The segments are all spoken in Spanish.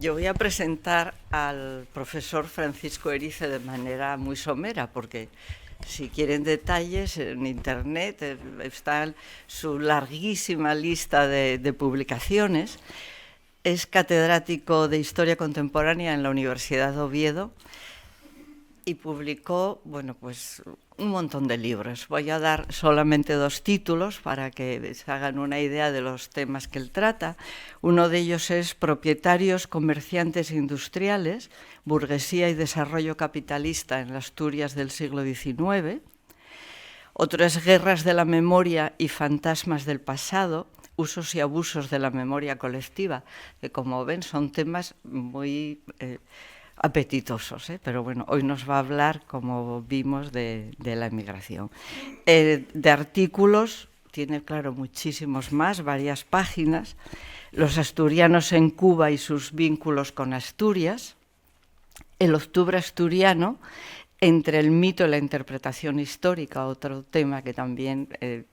Yo voy a presentar al profesor Francisco Erice de manera muy somera, porque si quieren detalles, en Internet está su larguísima lista de publicaciones. Es catedrático de Historia Contemporánea en la Universidad de Oviedo y publicó, bueno, pues un montón de libros. Voy a dar solamente 2 títulos para que se hagan una idea de los temas que él trata. Uno de ellos es Propietarios, comerciantes e industriales, burguesía y desarrollo capitalista en la Asturias del siglo XIX. Otro es Guerras de la memoria y fantasmas del pasado, usos y abusos de la memoria colectiva, que como ven son temas muy apetitosos, pero bueno, hoy nos va a hablar, como vimos, de la emigración. De artículos, tiene, claro, muchísimos más, varias páginas. Los asturianos en Cuba y sus vínculos con Asturias. El octubre asturiano, entre el mito y la interpretación histórica, otro tema que también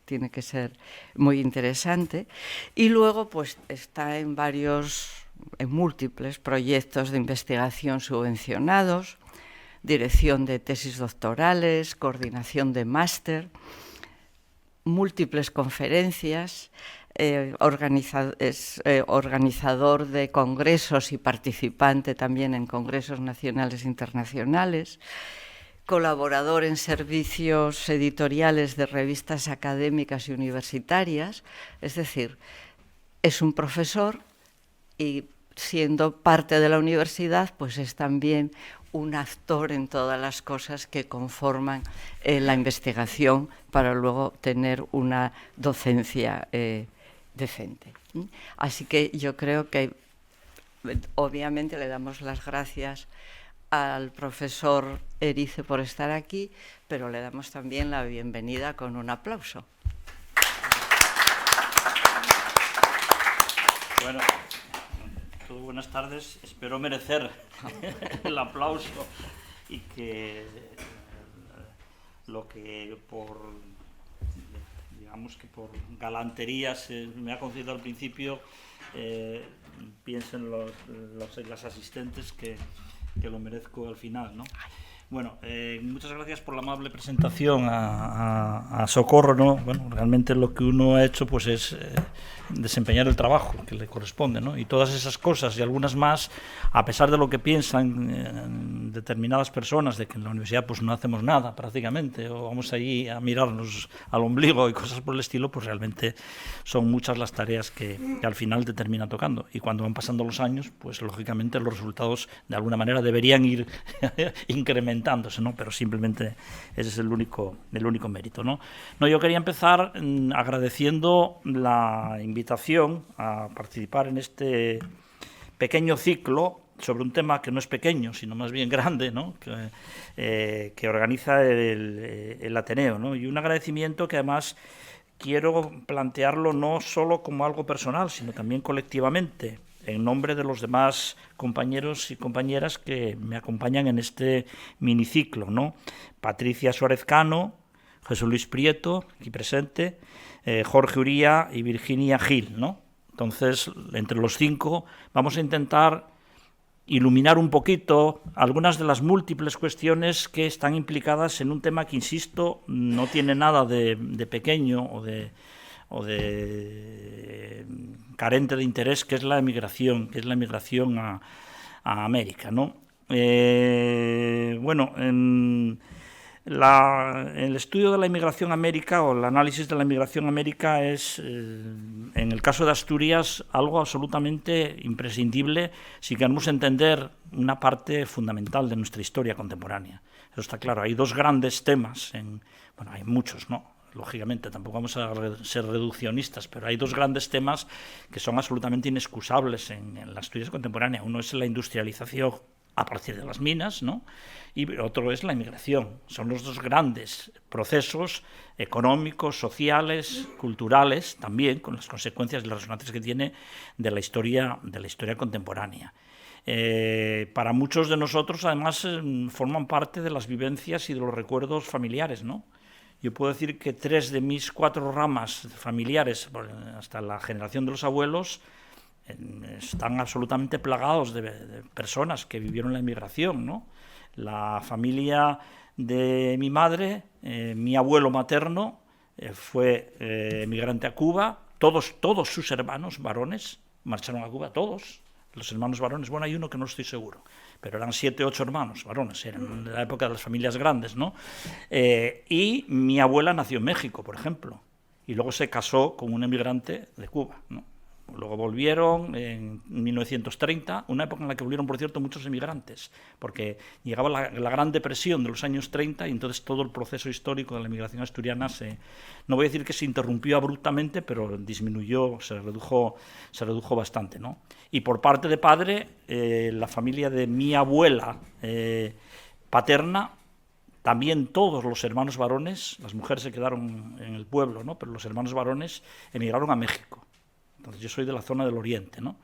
tiene que ser muy interesante. Y luego, pues, está en múltiples proyectos de investigación subvencionados, dirección de tesis doctorales, coordinación de máster, múltiples conferencias, organizador de congresos y participante también en congresos nacionales e internacionales, colaborador en servicios editoriales de revistas académicas y universitarias, es decir, es un profesor y siendo parte de la universidad, pues es también un actor en todas las cosas que conforman la investigación para luego tener una docencia decente. Así que yo creo que obviamente le damos las gracias al profesor Erice por estar aquí, pero le damos también la bienvenida con un aplauso. Bueno, buenas tardes. Espero merecer el aplauso y que lo que por galantería se me ha concedido al principio, piensen las asistentes que lo merezco al final, ¿no? Bueno, muchas gracias por la amable presentación a Socorro, ¿no? Bueno, realmente lo que uno ha hecho pues es desempeñar el trabajo que le corresponde, ¿no? Y todas esas cosas y algunas más, a pesar de lo que piensan determinadas personas de que en la universidad pues no hacemos nada prácticamente, o vamos allí a mirarnos al ombligo y cosas por el estilo, pues realmente son muchas las tareas que al final te terminan tocando. Y cuando van pasando los años, pues lógicamente los resultados de alguna manera deberían ir incrementándose, ¿no? Pero simplemente ese es el único mérito, ¿no? No, yo quería empezar agradeciendo la invitación a participar en este pequeño ciclo sobre un tema que no es pequeño, sino más bien grande, ¿no? Que organiza el Ateneo, ¿no? Y un agradecimiento que además quiero plantearlo no solo como algo personal, sino también colectivamente, en nombre de los demás compañeros y compañeras que me acompañan en este miniciclo, ¿no? Patricia Suárez Cano, Jesús Luis Prieto, aquí presente, Jorge Uría y Virginia Gil, ¿no? Entonces, entre los 5 vamos a intentar iluminar un poquito algunas de las múltiples cuestiones que están implicadas en un tema que, insisto, no tiene nada de pequeño o de carente de interés, que es la emigración, a América, ¿no? Bueno, en el estudio de la inmigración a América o el análisis de la inmigración a América es, en el caso de Asturias, algo absolutamente imprescindible si queremos entender una parte fundamental de nuestra historia contemporánea. Eso está claro. Hay 2 grandes temas, bueno, hay muchos, ¿no? lógicamente, tampoco vamos a ser reduccionistas, pero hay dos grandes temas que son absolutamente inexcusables en la Asturias contemporánea. Uno es la industrialización a partir de las minas, ¿no? Y otro es la inmigración. Son los dos grandes procesos económicos, sociales, culturales, también con las consecuencias y las resonancias que tiene de la historia contemporánea. Para muchos de nosotros, además, forman parte de las vivencias y de los recuerdos familiares, ¿no? Yo puedo decir que 3 de mis 4 ramas familiares, hasta la generación de los abuelos, están absolutamente plagados de personas que vivieron la inmigración, ¿no? La familia de mi madre, mi abuelo materno, fue emigrante a Cuba. Todos sus hermanos varones marcharon a Cuba, todos. Los hermanos varones, bueno, hay uno que no estoy seguro, pero eran 7, 8 hermanos varones, eran de la época de las familias grandes, ¿no? Y mi abuela nació en México, por ejemplo, y luego se casó con un emigrante de Cuba, ¿no? Luego volvieron en 1930, una época en la que volvieron, por cierto, muchos emigrantes, porque llegaba la Gran Depresión de los años 30 y entonces todo el proceso histórico de la emigración asturiana no voy a decir que se interrumpió abruptamente, pero disminuyó, se redujo bastante, ¿no? Y por parte de padre, la familia de mi abuela paterna, también todos los hermanos varones, las mujeres se quedaron en el pueblo, ¿no? Pero los hermanos varones emigraron a México. Entonces yo soy de la zona del Oriente, ¿no?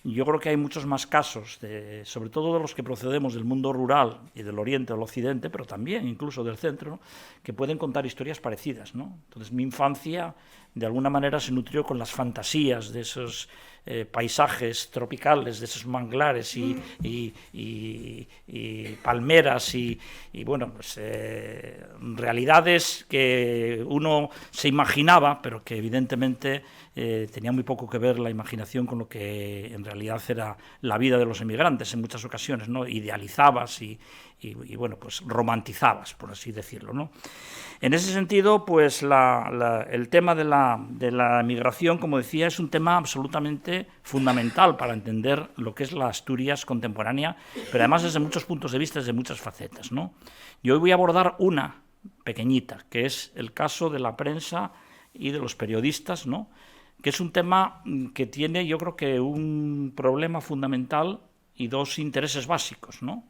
Yo creo que hay muchos más casos, sobre todo de los que procedemos del mundo rural y del Oriente o del Occidente, pero también incluso del centro, ¿no? Que pueden contar historias parecidas, ¿no? Entonces mi infancia de alguna manera se nutrió con las fantasías de esos paisajes tropicales, de esos manglares y palmeras y bueno, pues realidades que uno se imaginaba, pero que evidentemente tenía muy poco que ver la imaginación con lo que en realidad era la vida de los emigrantes en muchas ocasiones, ¿no? Idealizabas y bueno, pues romantizabas, por así decirlo, ¿no? En ese sentido, pues el tema de la migración, como decía, es un tema absolutamente fundamental para entender lo que es la Asturias contemporánea, pero además desde muchos puntos de vista, desde muchas facetas, ¿no? Yo hoy voy a abordar una pequeñita, que es el caso de la prensa y de los periodistas, ¿no? Que es un tema que tiene, yo creo que un problema fundamental y 2 intereses básicos, ¿no?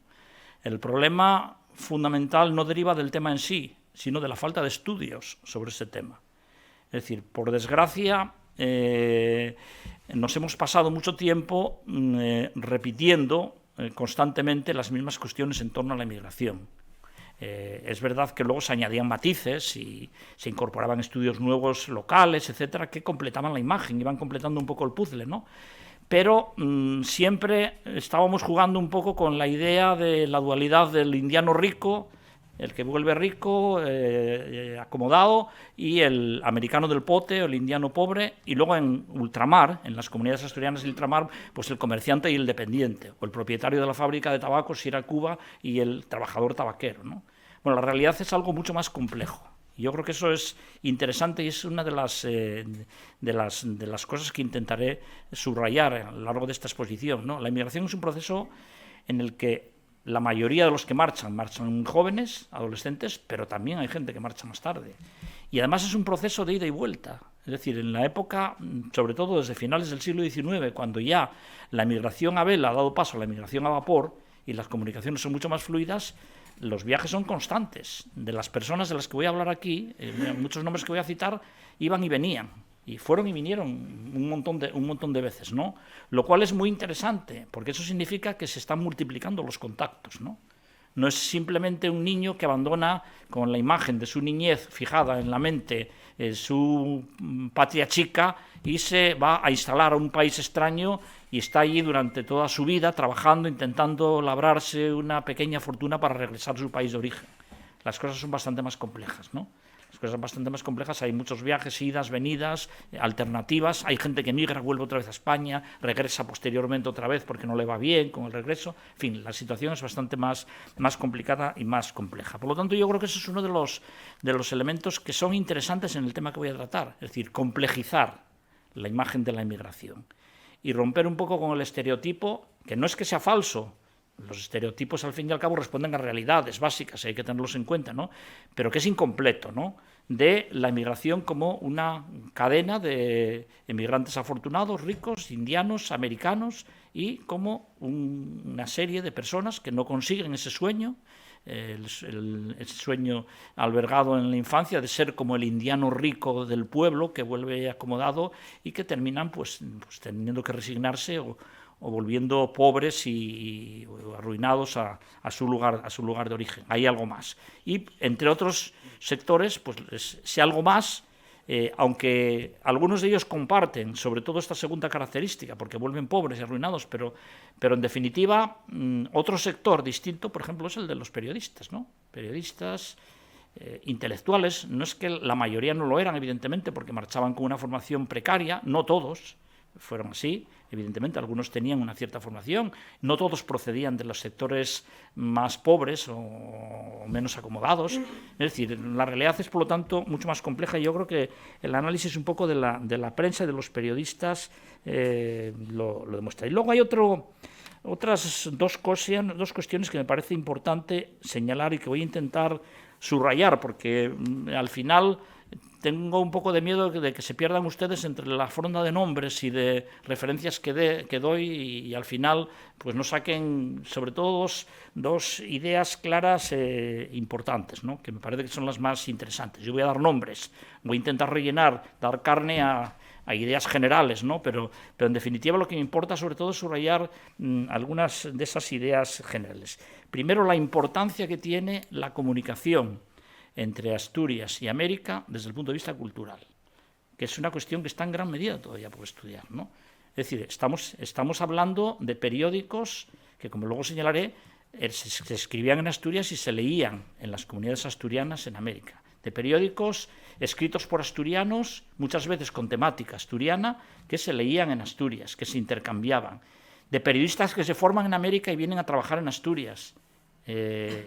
El problema fundamental no deriva del tema en sí, sino de la falta de estudios sobre ese tema. Es decir, por desgracia, nos hemos pasado mucho tiempo repitiendo constantemente las mismas cuestiones en torno a la inmigración. Es verdad que luego se añadían matices y se incorporaban estudios nuevos locales, etcétera, que completaban la imagen, iban completando un poco el puzzle, ¿no? Pero siempre estábamos jugando un poco con la idea de la dualidad del indiano rico, el que vuelve rico, acomodado, y el americano del pote, o el indiano pobre, y luego en ultramar, en las comunidades asturianas de ultramar, pues el comerciante y el dependiente, o el propietario de la fábrica de tabaco si era Cuba, y el trabajador tabaquero, ¿no? Bueno, la realidad es algo mucho más complejo. Yo creo que eso es interesante y es una de las cosas que intentaré subrayar a lo largo de esta exposición, ¿no? La inmigración es un proceso en el que la mayoría de los que marchan jóvenes, adolescentes, pero también hay gente que marcha más tarde. Y además es un proceso de ida y vuelta. Es decir, en la época, sobre todo desde finales del siglo XIX, cuando ya la emigración a vela ha dado paso a la emigración a vapor y las comunicaciones son mucho más fluidas, los viajes son constantes. De las personas de las que voy a hablar aquí, muchos nombres que voy a citar, iban y venían. Y fueron y vinieron un montón de veces, ¿no? Lo cual es muy interesante, porque eso significa que se están multiplicando los contactos, ¿no? No es simplemente un niño que abandona con la imagen de su niñez fijada en la mente su patria chica y se va a instalar a un país extraño y está allí durante toda su vida trabajando, intentando labrarse una pequeña fortuna para regresar a su país de origen. Las cosas son bastante más complejas, ¿no? Las cosas son bastante más complejas, hay muchos viajes, idas, venidas, alternativas, hay gente que migra, vuelve otra vez a España, regresa posteriormente otra vez porque no le va bien con el regreso, en fin, la situación es bastante más complicada y más compleja. Por lo tanto, yo creo que ese es uno de los elementos que son interesantes en el tema que voy a tratar, es decir, complejizar la imagen de la inmigración y romper un poco con el estereotipo, que no es que sea falso. Los estereotipos, al fin y al cabo, responden a realidades básicas, hay que tenerlos en cuenta, ¿no? Pero que es incompleto, ¿no? de la emigración como una cadena de emigrantes afortunados, ricos, indianos, americanos, y como una serie de personas que no consiguen ese sueño, el sueño albergado en la infancia de ser como el indiano rico del pueblo que vuelve acomodado y que terminan pues teniendo que resignarse o volviendo pobres y arruinados a su lugar de origen. Hay algo más. Y entre otros sectores, pues ese algo más, aunque algunos de ellos comparten sobre todo esta segunda característica, porque vuelven pobres y arruinados, pero en definitiva otro sector distinto, por ejemplo, es el de los periodistas, ¿no? Periodistas intelectuales, no es que la mayoría no lo eran, evidentemente, porque marchaban con una formación precaria, no todos fueron así, evidentemente algunos tenían una cierta formación, no todos procedían de los sectores más pobres o menos acomodados, es decir, la realidad es por lo tanto mucho más compleja y yo creo que el análisis un poco de la prensa y de los periodistas lo demuestra. Y luego hay otras dos cuestiones que me parece importante señalar y que voy a intentar subrayar, porque al final tengo un poco de miedo de que se pierdan ustedes entre la fronda de nombres y de referencias que doy y al final pues no saquen sobre todo dos ideas claras importantes, ¿no? Que me parece que son las más interesantes. Yo voy a dar nombres, voy a intentar dar carne a ideas generales, ¿no? Pero en definitiva lo que me importa sobre todo es subrayar algunas de esas ideas generales. Primero, la importancia que tiene la comunicación entre Asturias y América desde el punto de vista cultural, que es una cuestión que está en gran medida todavía por estudiar, ¿no? Es decir, estamos hablando de periódicos que, como luego señalaré, se escribían en Asturias y se leían en las comunidades asturianas en América, de periódicos escritos por asturianos, muchas veces con temática asturiana, que se leían en Asturias, que se intercambiaban, de periodistas que se forman en América y vienen a trabajar en Asturias.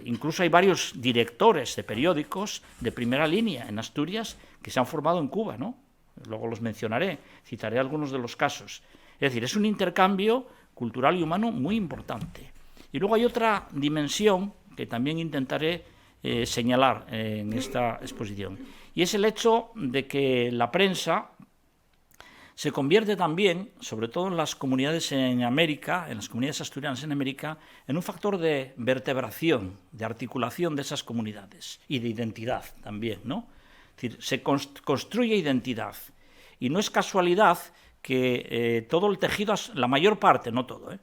Incluso hay varios directores de periódicos de primera línea en Asturias que se han formado en Cuba, ¿no? Luego los mencionaré, citaré algunos de los casos. Es decir, es un intercambio cultural y humano muy importante. Y luego hay otra dimensión que también intentaré señalar en esta exposición, y es el hecho de que la prensa se convierte también, sobre todo en las comunidades en América, en las comunidades asturianas en América, en un factor de vertebración, de articulación de esas comunidades y de identidad también, ¿no? Es decir, se construye identidad y no es casualidad que todo el tejido, la mayor parte, no todo,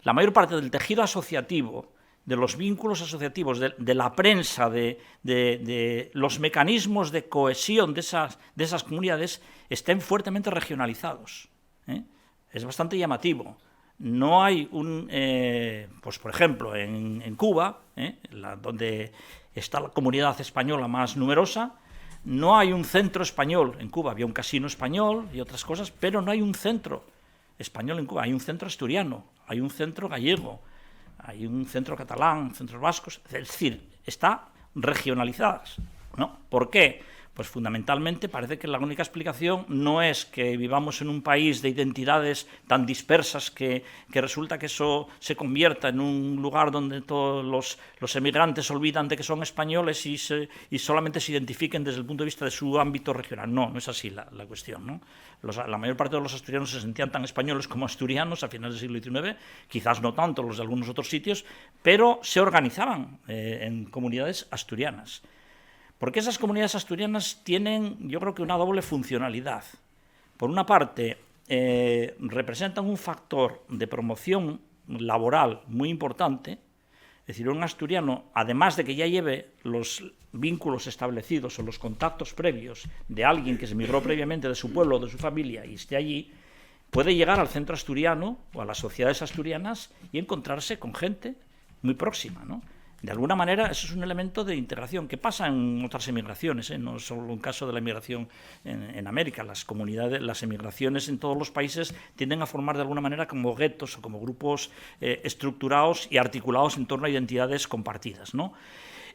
la mayor parte del tejido asociativo, de los vínculos asociativos, de la prensa, de los mecanismos de cohesión de esas comunidades estén fuertemente regionalizados. Es bastante llamativo. No hay pues por ejemplo, en Cuba, donde está la comunidad española más numerosa, no hay un centro español en Cuba. Había un casino español y otras cosas, pero no hay un centro español en Cuba. Hay un centro asturiano, hay un centro gallego, hay un centro catalán, centros vascos, es decir, está regionalizadas, ¿no? ¿Por qué? Pues fundamentalmente parece que la única explicación no es que vivamos en un país de identidades tan dispersas que resulta que eso se convierta en un lugar donde todos los emigrantes olvidan de que son españoles y solamente se identifiquen desde el punto de vista de su ámbito regional. No es así la cuestión, ¿no? La mayor parte de los asturianos se sentían tan españoles como asturianos a finales del siglo XIX, quizás no tanto los de algunos otros sitios, pero se organizaban en comunidades asturianas. Porque esas comunidades asturianas tienen, yo creo que una doble funcionalidad. Por una parte, representan un factor de promoción laboral muy importante, es decir, un asturiano, además de que ya lleve los vínculos establecidos o los contactos previos de alguien que se emigró previamente de su pueblo o de su familia y esté allí, puede llegar al centro asturiano o a las sociedades asturianas y encontrarse con gente muy próxima, ¿no? De alguna manera, eso es un elemento de integración que pasa en otras emigraciones, no es solo un caso de la emigración en América. Las comunidades, las emigraciones en todos los países tienden a formar de alguna manera como guetos o como grupos estructurados y articulados en torno a identidades compartidas, ¿no?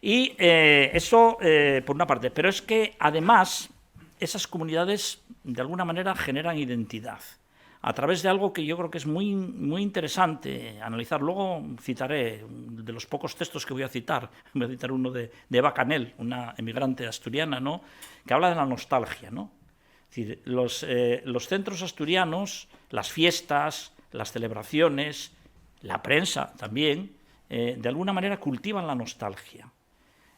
Y eso, por una parte. Pero es que, además, esas comunidades, de alguna manera, generan identidad. a través de algo que yo creo que es muy, muy interesante analizar. Luego citaré, de los pocos textos que voy a citar uno de Eva Canel, una emigrante asturiana, ¿no?, que habla de la nostalgia, ¿no? Es decir, los centros asturianos, las fiestas, las celebraciones, la prensa también, de alguna manera cultivan la nostalgia.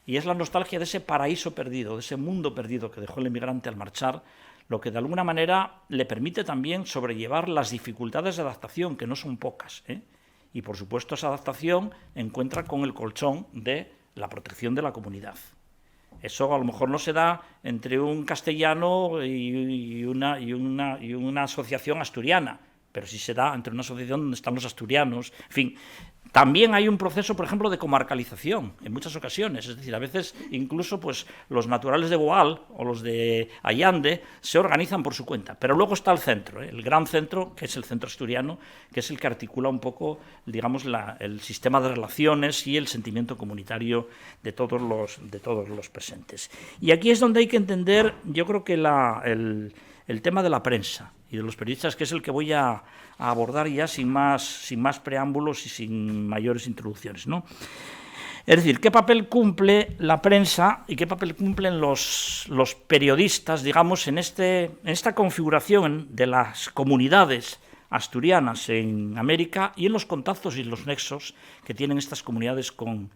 Y es la nostalgia de ese paraíso perdido, de ese mundo perdido que dejó el emigrante al marchar, lo que de alguna manera le permite también sobrellevar las dificultades de adaptación, que no son pocas, ¿eh? Y por supuesto esa adaptación encuentra con el colchón de la protección de la comunidad. Eso a lo mejor no se da entre un castellano y una asociación asturiana, pero sí se da entre una asociación donde están los asturianos, en fin. También hay un proceso, por ejemplo, de comarcalización en muchas ocasiones, es decir, a veces incluso pues, los naturales de Boal o los de Allande se organizan por su cuenta, pero luego está el centro, el gran centro, que es el centro asturiano, que es el que articula un poco, digamos, el sistema de relaciones y el sentimiento comunitario de todos los presentes. Y aquí es donde hay que entender, yo creo que el tema de la prensa y de los periodistas, que es el que voy a abordar ya sin más preámbulos y sin mayores introducciones, ¿no? Es decir, ¿qué papel cumple la prensa y qué papel cumplen los periodistas, digamos, en esta configuración de las comunidades asturianas en América y en los contactos y los nexos que tienen estas comunidades con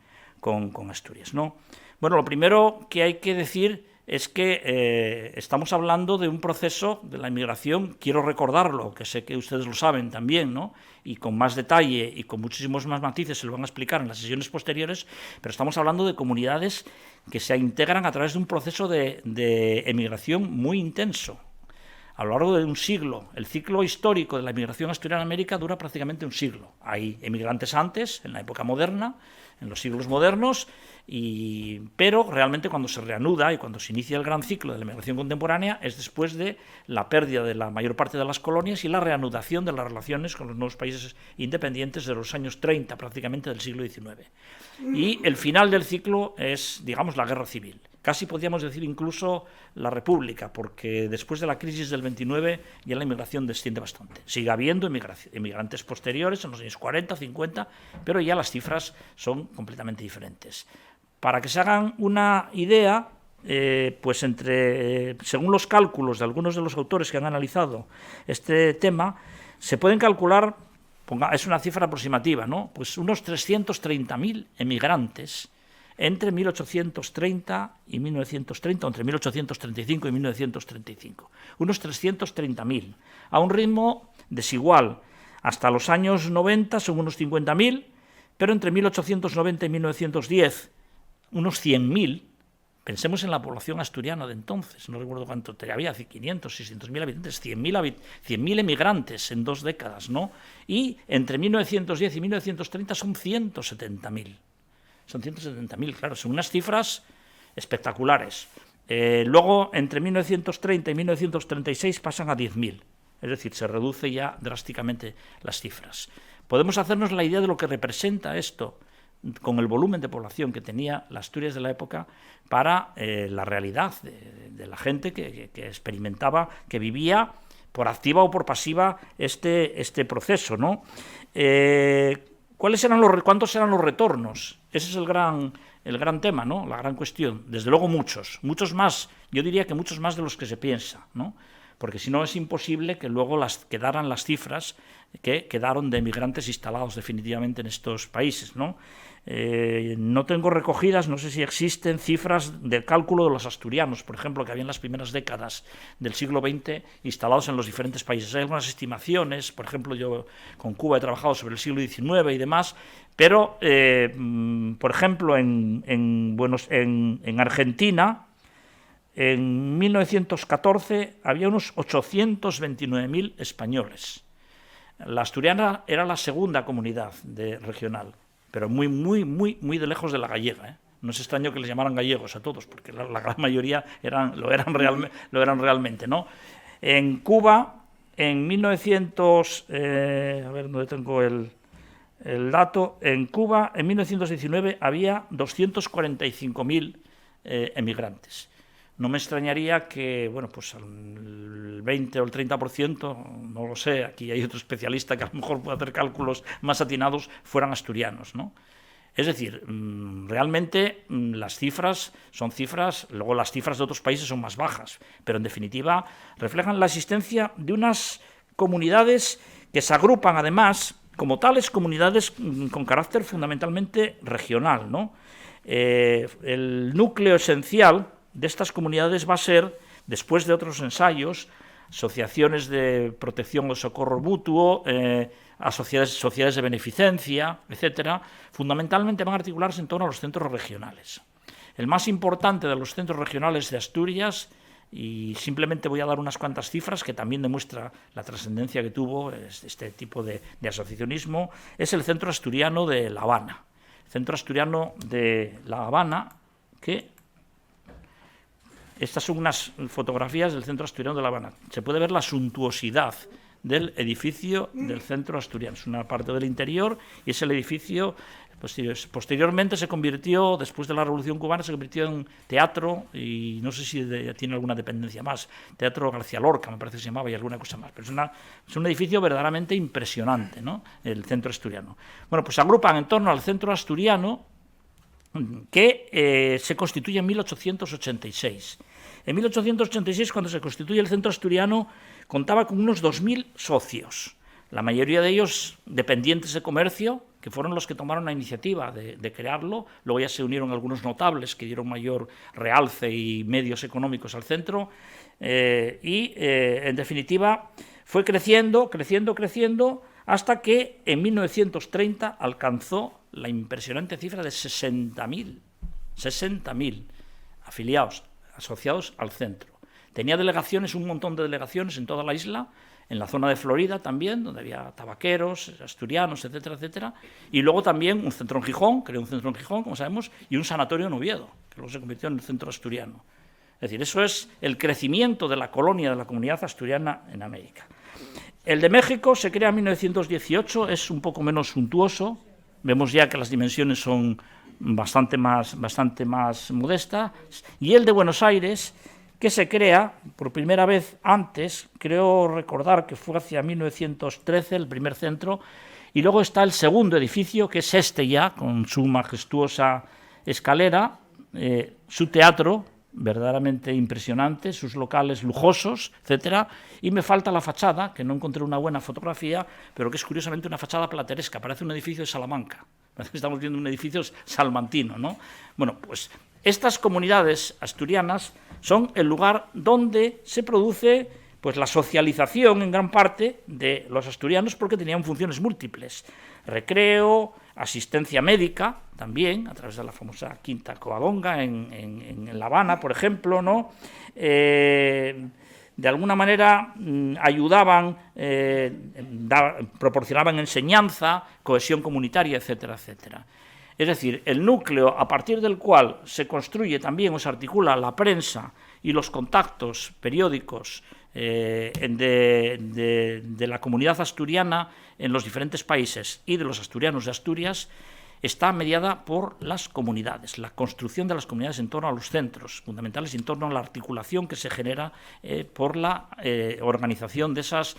Asturias, ¿no? Bueno, lo primero que hay que decir es que estamos hablando de un proceso de la inmigración, quiero recordarlo, que sé que ustedes lo saben también, ¿no?, y con más detalle y con muchísimos más matices se lo van a explicar en las sesiones posteriores, pero estamos hablando de comunidades que se integran a través de un proceso de emigración muy intenso. A lo largo de un siglo, el ciclo histórico de la inmigración asturiana en América dura prácticamente un siglo. Hay emigrantes antes, en la época moderna, en los siglos modernos, pero realmente cuando se reanuda y cuando se inicia el gran ciclo de la inmigración contemporánea es después de la pérdida de la mayor parte de las colonias y la reanudación de las relaciones con los nuevos países independientes de los años 30 prácticamente del siglo XIX. Y el final del ciclo es, digamos, la guerra civil. Casi podríamos decir incluso la República, porque después de la crisis del 29 ya la inmigración desciende bastante. Sigue habiendo inmigrantes posteriores en los años 40, 50, pero ya las cifras son completamente diferentes. Para que se hagan una idea, pues según los cálculos de algunos de los autores que han analizado este tema, se pueden calcular, es una cifra aproximativa, ¿no?, pues unos 330.000 emigrantes entre 1830 y 1930, entre 1835 y 1935. Unos 330.000, a un ritmo desigual. Hasta los años 90 son unos 50.000, pero entre 1890 y 1910, unos 100.000. Pensemos en la población asturiana de entonces, no recuerdo cuánto, había 500, 600.000 habitantes, 100.000 emigrantes en 2 décadas, ¿no? Y entre 1910 y 1930 son 170.000. Son 170.000, claro, son unas cifras espectaculares. Luego, entre 1930 y 1936 pasan a 10.000, es decir, se reduce ya drásticamente las cifras. Podemos hacernos la idea de lo que representa esto con el volumen de población que tenía las Asturias de la época para la realidad de la gente que experimentaba, que vivía por activa o por pasiva este proceso, ¿no? ¿Cuántos eran los retornos? Ese es el gran tema, ¿no?, la gran cuestión. Desde luego muchos más, yo diría que muchos más de los que se piensa, ¿no?, porque si no es imposible que luego quedaran las cifras que quedaron de emigrantes instalados definitivamente en estos países, ¿no? No tengo recogidas, no sé si existen cifras de cálculo de los asturianos, por ejemplo, que había en las primeras décadas del siglo XX instalados en los diferentes países. Hay algunas estimaciones, por ejemplo, yo con Cuba he trabajado sobre el siglo XIX y demás, pero, por ejemplo, en Argentina, en 1914 había unos 829.000 españoles. La asturiana era la segunda comunidad regional, pero muy de lejos de la gallega, ¿eh? No es extraño que les llamaran gallegos a todos, porque la gran mayoría lo eran realmente, ¿no? En Cuba, en 1900, a ver dónde tengo el dato, en Cuba en 1919 había 245.000 emigrantes. No me extrañaría que, bueno, pues el 20 o el 30%, no lo sé, aquí hay otro especialista que a lo mejor puede hacer cálculos más atinados, fueran asturianos, ¿no? Es decir, realmente las cifras son cifras, luego las cifras de otros países son más bajas, pero en definitiva reflejan la existencia de unas comunidades que se agrupan además como tales comunidades con carácter fundamentalmente regional, ¿no? El núcleo esencial de estas comunidades va a ser, después de otros ensayos, asociaciones de protección o socorro mutuo, a sociedades de beneficencia, etcétera, fundamentalmente van a articularse en torno a los centros regionales. El más importante de los centros regionales de Asturias, y simplemente voy a dar unas cuantas cifras que también demuestra la trascendencia que tuvo este tipo de asociacionismo, es el Centro Asturiano de La Habana. El Centro Asturiano de La Habana, que estas son unas fotografías del Centro Asturiano de La Habana. Se puede ver la suntuosidad del edificio del Centro Asturiano. Es una parte del interior y es el edificio. Posteriormente se convirtió, después de la Revolución Cubana, se convirtió en teatro y no sé si tiene alguna dependencia más. Teatro García Lorca, me parece que se llamaba, y alguna cosa más. Pero es un edificio verdaderamente impresionante, ¿no? El Centro Asturiano. Bueno, pues se agrupan en torno al Centro Asturiano, que se constituye en 1886. En 1886, cuando se constituye el Centro Asturiano, contaba con unos 2.000 socios, la mayoría de ellos dependientes de comercio, que fueron los que tomaron la iniciativa de crearlo. Luego ya se unieron algunos notables que dieron mayor realce y medios económicos al centro, en definitiva fue creciendo, hasta que en 1930 alcanzó la impresionante cifra de 60.000 afiliados, asociados al centro. Tenía delegaciones, un montón de delegaciones en toda la isla, en la zona de Florida también, donde había tabaqueros, asturianos, etcétera, etcétera, y luego también un centro en Gijón, creó un centro en Gijón, como sabemos, y un sanatorio en Oviedo, que luego se convirtió en el Centro Asturiano. Es decir, eso es el crecimiento de la colonia, de la comunidad asturiana en América. El de México se crea en 1918, es un poco menos suntuoso, vemos ya que las dimensiones son bastante más modestas, y el de Buenos Aires, que se crea por primera vez antes, creo recordar que fue hacia 1913 el primer centro, y luego está el segundo edificio, que es este ya, con su majestuosa escalera, su teatro, verdaderamente impresionante, sus locales lujosos, etcétera, y me falta la fachada, que no encontré una buena fotografía, pero que es curiosamente una fachada plateresca, parece un edificio de Salamanca, parece que estamos viendo un edificio salmantino, ¿no? Bueno, pues estas comunidades asturianas son el lugar donde se produce pues la socialización en gran parte de los asturianos, porque tenían funciones múltiples: recreo, asistencia médica, también a través de la famosa Quinta Covadonga en La Habana, por ejemplo, ¿no? De alguna manera ayudaban, proporcionaban enseñanza, cohesión comunitaria, etcétera, etcétera. Es decir, el núcleo a partir del cual se construye también o se articula la prensa y los contactos periódicos de la comunidad asturiana en los diferentes países y de los asturianos de Asturias, está mediada por las comunidades, la construcción de las comunidades en torno a los centros fundamentales, en torno a la articulación que se genera por la organización de esos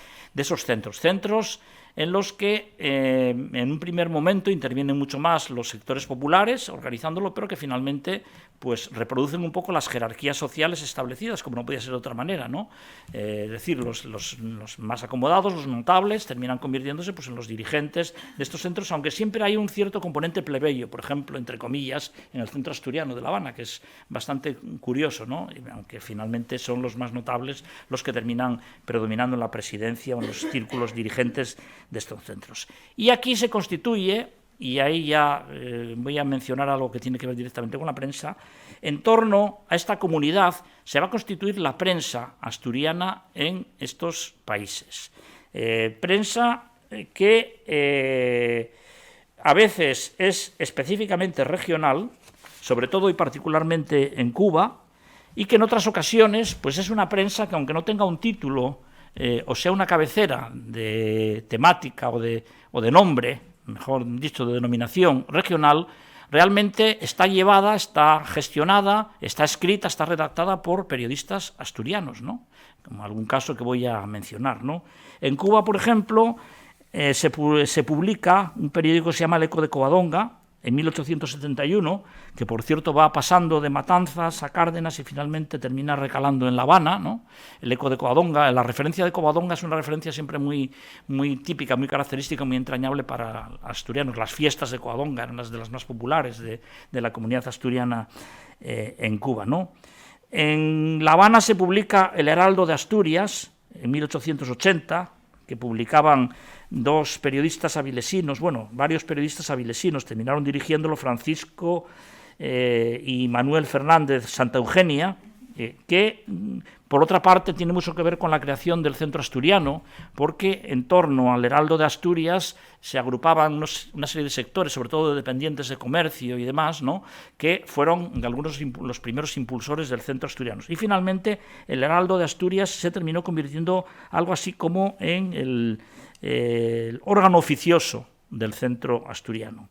centros en los que en un primer momento intervienen mucho más los sectores populares organizándolo, pero que finalmente pues reproducen un poco las jerarquías sociales establecidas, como no podía ser de otra manera, ¿no? Es decir, los más acomodados, los notables, terminan convirtiéndose pues en los dirigentes de estos centros, aunque siempre hay un cierto componente plebeyo, por ejemplo, entre comillas, en el Centro Asturiano de La Habana, que es bastante curioso, ¿no? Aunque finalmente son los más notables los que terminan predominando en la presidencia o en los círculos dirigentes de estos centros. Y aquí se constituye, y ahí ya voy a mencionar algo que tiene que ver directamente con la prensa, en torno a esta comunidad se va a constituir la prensa asturiana en estos países. Prensa que a veces es específicamente regional, sobre todo y particularmente en Cuba, y que en otras ocasiones pues es una prensa que, aunque no tenga un título o sea una cabecera de temática o de nombre, mejor dicho, de denominación regional, realmente está llevada, está gestionada, está escrita, está redactada por periodistas asturianos, ¿no? Como algún caso que voy a mencionar, ¿no? En Cuba, por ejemplo, se publica un periódico que se llama El Eco de Covadonga, en 1871, que por cierto va pasando de Matanzas a Cárdenas y finalmente termina recalando en La Habana, ¿no? El Eco de Covadonga, la referencia de Covadonga es una referencia siempre muy típica, muy característica, muy entrañable para asturianos. Las fiestas de Covadonga eran de las más populares de la comunidad asturiana en Cuba, ¿no? En La Habana se publica El Heraldo de Asturias, en 1880, que publicaban dos periodistas avilesinos, bueno, varios periodistas avilesinos, terminaron dirigiéndolo Francisco y Manuel Fernández Santa Eugenia, que por otra parte tiene mucho que ver con la creación del Centro Asturiano, porque en torno al Heraldo de Asturias se agrupaban una serie de sectores, sobre todo de dependientes de comercio y demás, ¿no?, que fueron algunos los primeros impulsores del Centro Asturiano. Y finalmente el Heraldo de Asturias se terminó convirtiendo algo así como en el órgano oficioso del Centro Asturiano.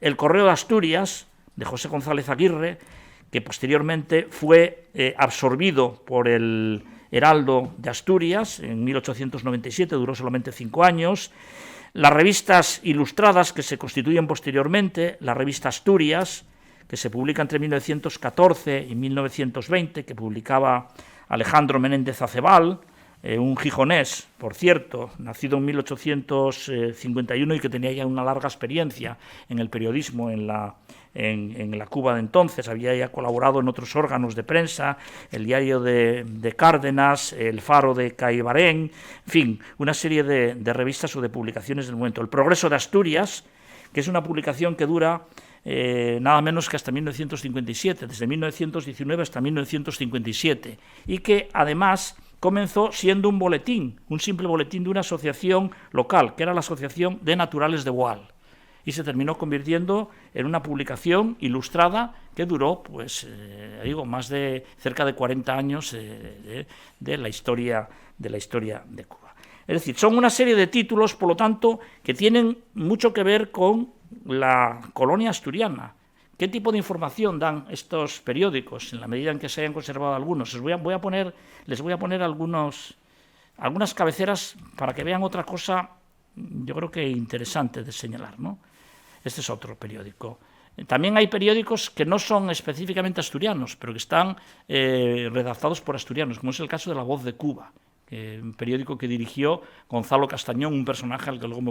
El Correo de Asturias, de José González Aguirre, que posteriormente fue absorbido por el Heraldo de Asturias en 1897, duró solamente 5 años. Las revistas ilustradas que se constituyen posteriormente, la revista Asturias, que se publica entre 1914 y 1920, que publicaba Alejandro Menéndez Acebal, un gijonés, por cierto, nacido en 1851 y que tenía ya una larga experiencia en el periodismo en la Cuba de entonces. Había ya colaborado en otros órganos de prensa, el Diario de Cárdenas, el Faro de Caibarén, en fin, una serie de revistas o de publicaciones del momento. El Progreso de Asturias, que es una publicación que dura nada menos que hasta 1957, desde 1919 hasta 1957, y que además comenzó siendo un boletín, un simple boletín de una asociación local, que era la Asociación de Naturales de Boal, y se terminó convirtiendo en una publicación ilustrada que duró, pues, más de cerca de 40 años de la historia de Cuba. Es decir, son una serie de títulos, por lo tanto, que tienen mucho que ver con la colonia asturiana. ¿Qué tipo de información dan estos periódicos en la medida en que se hayan conservado algunos? Les voy a poner algunas cabeceras para que vean otra cosa, yo creo que interesante de señalar, ¿no? Este es otro periódico. También hay periódicos que no son específicamente asturianos, pero que están redactados por asturianos, como es el caso de La Voz de Cuba, un periódico que dirigió Gonzalo Castañón, un personaje al que luego me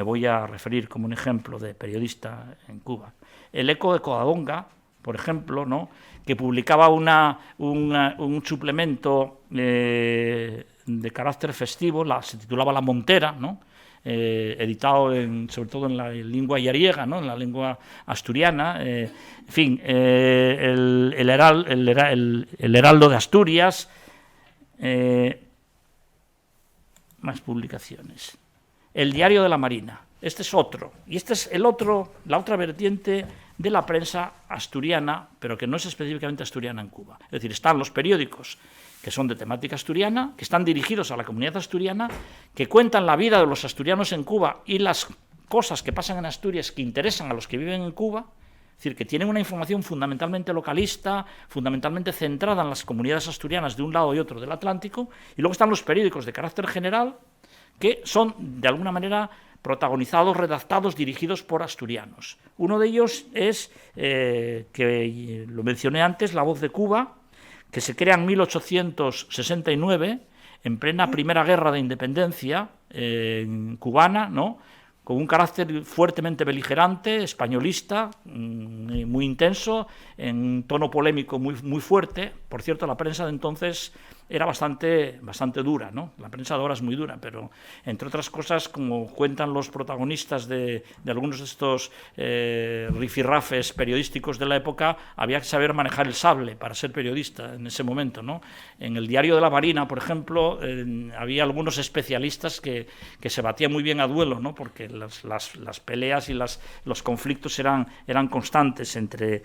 voy a referir como un ejemplo de periodista en Cuba. El Eco de Covadonga, por ejemplo, ¿no?, que publicaba un suplemento de carácter festivo, se titulaba La Montera, ¿no?, editado sobre todo en la lengua yariega, ¿no?, en la lengua asturiana. En fin, el Heraldo de Asturias. Más publicaciones. El Diario de la Marina. Este es otro. Y este es la otra vertiente de la prensa asturiana, pero que no es específicamente asturiana en Cuba. Es decir, están los periódicos que son de temática asturiana, que están dirigidos a la comunidad asturiana, que cuentan la vida de los asturianos en Cuba y las cosas que pasan en Asturias que interesan a los que viven en Cuba. Es decir, que tienen una información fundamentalmente localista, fundamentalmente centrada en las comunidades asturianas de un lado y otro del Atlántico, y luego están los periódicos de carácter general, que son, de alguna manera, protagonizados, redactados, dirigidos por asturianos. Uno de ellos es, que lo mencioné antes, La Voz de Cuba, que se crea en 1869, en plena Primera Guerra de Independencia cubana, ¿no?, con un carácter fuertemente beligerante, españolista, muy intenso, en un tono polémico muy fuerte. Por cierto, la prensa de entonces era bastante dura, ¿no? La prensa de ahora es muy dura, pero entre otras cosas, como cuentan los protagonistas de algunos de estos rifirrafes periodísticos de la época, había que saber manejar el sable para ser periodista en ese momento, ¿no? En el Diario de la Marina, por ejemplo, había algunos especialistas que se batían muy bien a duelo, ¿no?, porque las peleas y los conflictos eran constantes entre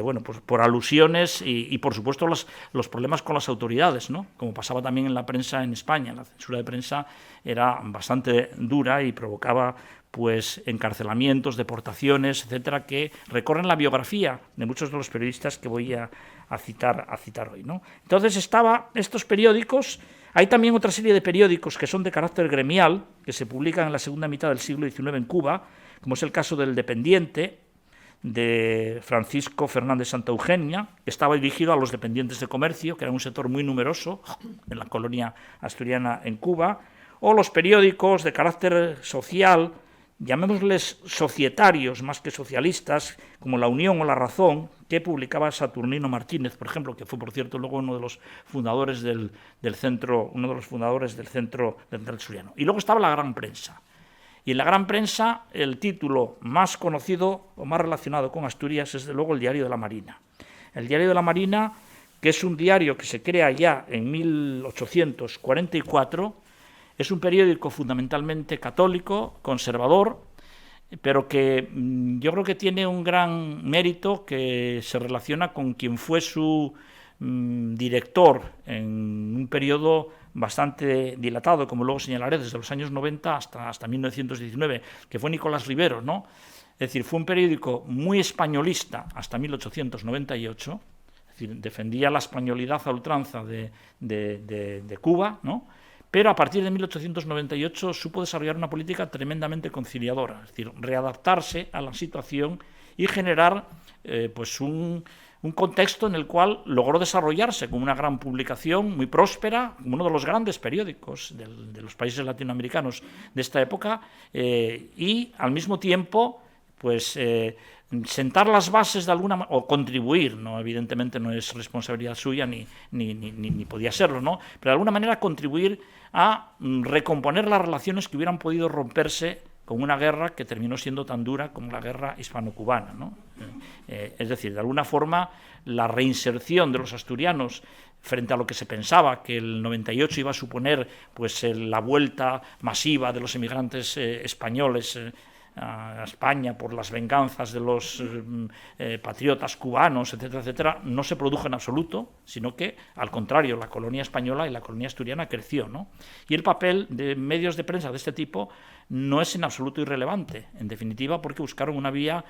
bueno, pues por alusiones y por supuesto los problemas con las autoridades, ¿no? ¿no? Como pasaba también en la prensa en España. La censura de prensa era bastante dura y provocaba pues encarcelamientos, deportaciones, etcétera, que recorren la biografía de muchos de los periodistas que voy a citar hoy, ¿no? Entonces estos periódicos. Hay también otra serie de periódicos que son de carácter gremial, que se publican en la segunda mitad del siglo XIX en Cuba, como es el caso del Dependiente, de Francisco Fernández Santa Eugenia, que estaba dirigido a los dependientes de comercio, que era un sector muy numeroso en la colonia asturiana en Cuba, o los periódicos de carácter social, llamémosles societarios más que socialistas, como La Unión o La Razón, que publicaba Saturnino Martínez, por ejemplo, que fue, por cierto, luego uno de los fundadores del centro asturiano. Y luego estaba la gran prensa. Y en la gran prensa, el título más conocido o más relacionado con Asturias es, desde luego, el Diario de la Marina. El Diario de la Marina, que es un diario que se crea ya en 1844, es un periódico fundamentalmente católico, conservador, pero que yo creo que tiene un gran mérito que se relaciona con quien fue su director en un periodo bastante dilatado, como luego señalaré, desde los años 90 hasta 1919, que fue Nicolás Rivero, ¿no? Es decir, fue un periódico muy españolista hasta 1898, es decir, defendía la españolidad a ultranza de Cuba, ¿no? Pero a partir de 1898 supo desarrollar una política tremendamente conciliadora, es decir, readaptarse a la situación y generar pues un contexto en el cual logró desarrollarse como una gran publicación muy próspera, como uno de los grandes periódicos de los países latinoamericanos de esta época, y al mismo tiempo pues sentar las bases de alguna manera, o contribuir, no, evidentemente no es responsabilidad suya ni podía serlo, ¿no? Pero de alguna manera contribuir a recomponer las relaciones que hubieran podido romperse con una guerra que terminó siendo tan dura como la guerra hispano-cubana, ¿no? Es decir, de alguna forma, la reinserción de los asturianos frente a lo que se pensaba que el 98 iba a suponer pues la vuelta masiva de los emigrantes españoles a España por las venganzas de los patriotas cubanos, etcétera, etcétera, no se produjo en absoluto, sino que, al contrario, la colonia española y la colonia asturiana creció, ¿no? Y el papel de medios de prensa de este tipo no es en absoluto irrelevante, en definitiva, porque buscaron una vía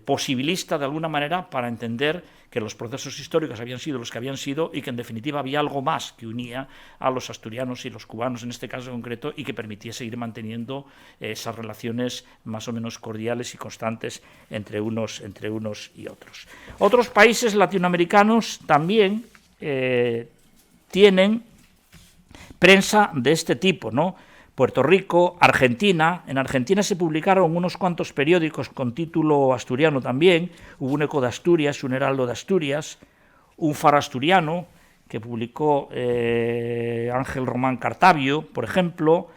posibilista, de alguna manera, para entender que los procesos históricos habían sido los que habían sido y que, en definitiva, había algo más que unía a los asturianos y los cubanos, en este caso concreto, y que permitía seguir manteniendo esas relaciones más o menos cordiales y constantes entre unos y otros. Otros países latinoamericanos también tienen prensa de este tipo, ¿no? Puerto Rico, Argentina. En Argentina se publicaron unos cuantos periódicos con título asturiano también. Hubo un Eco de Asturias, un Heraldo de Asturias, un Faro Asturiano, que publicó Ángel Román Cartavio, por ejemplo,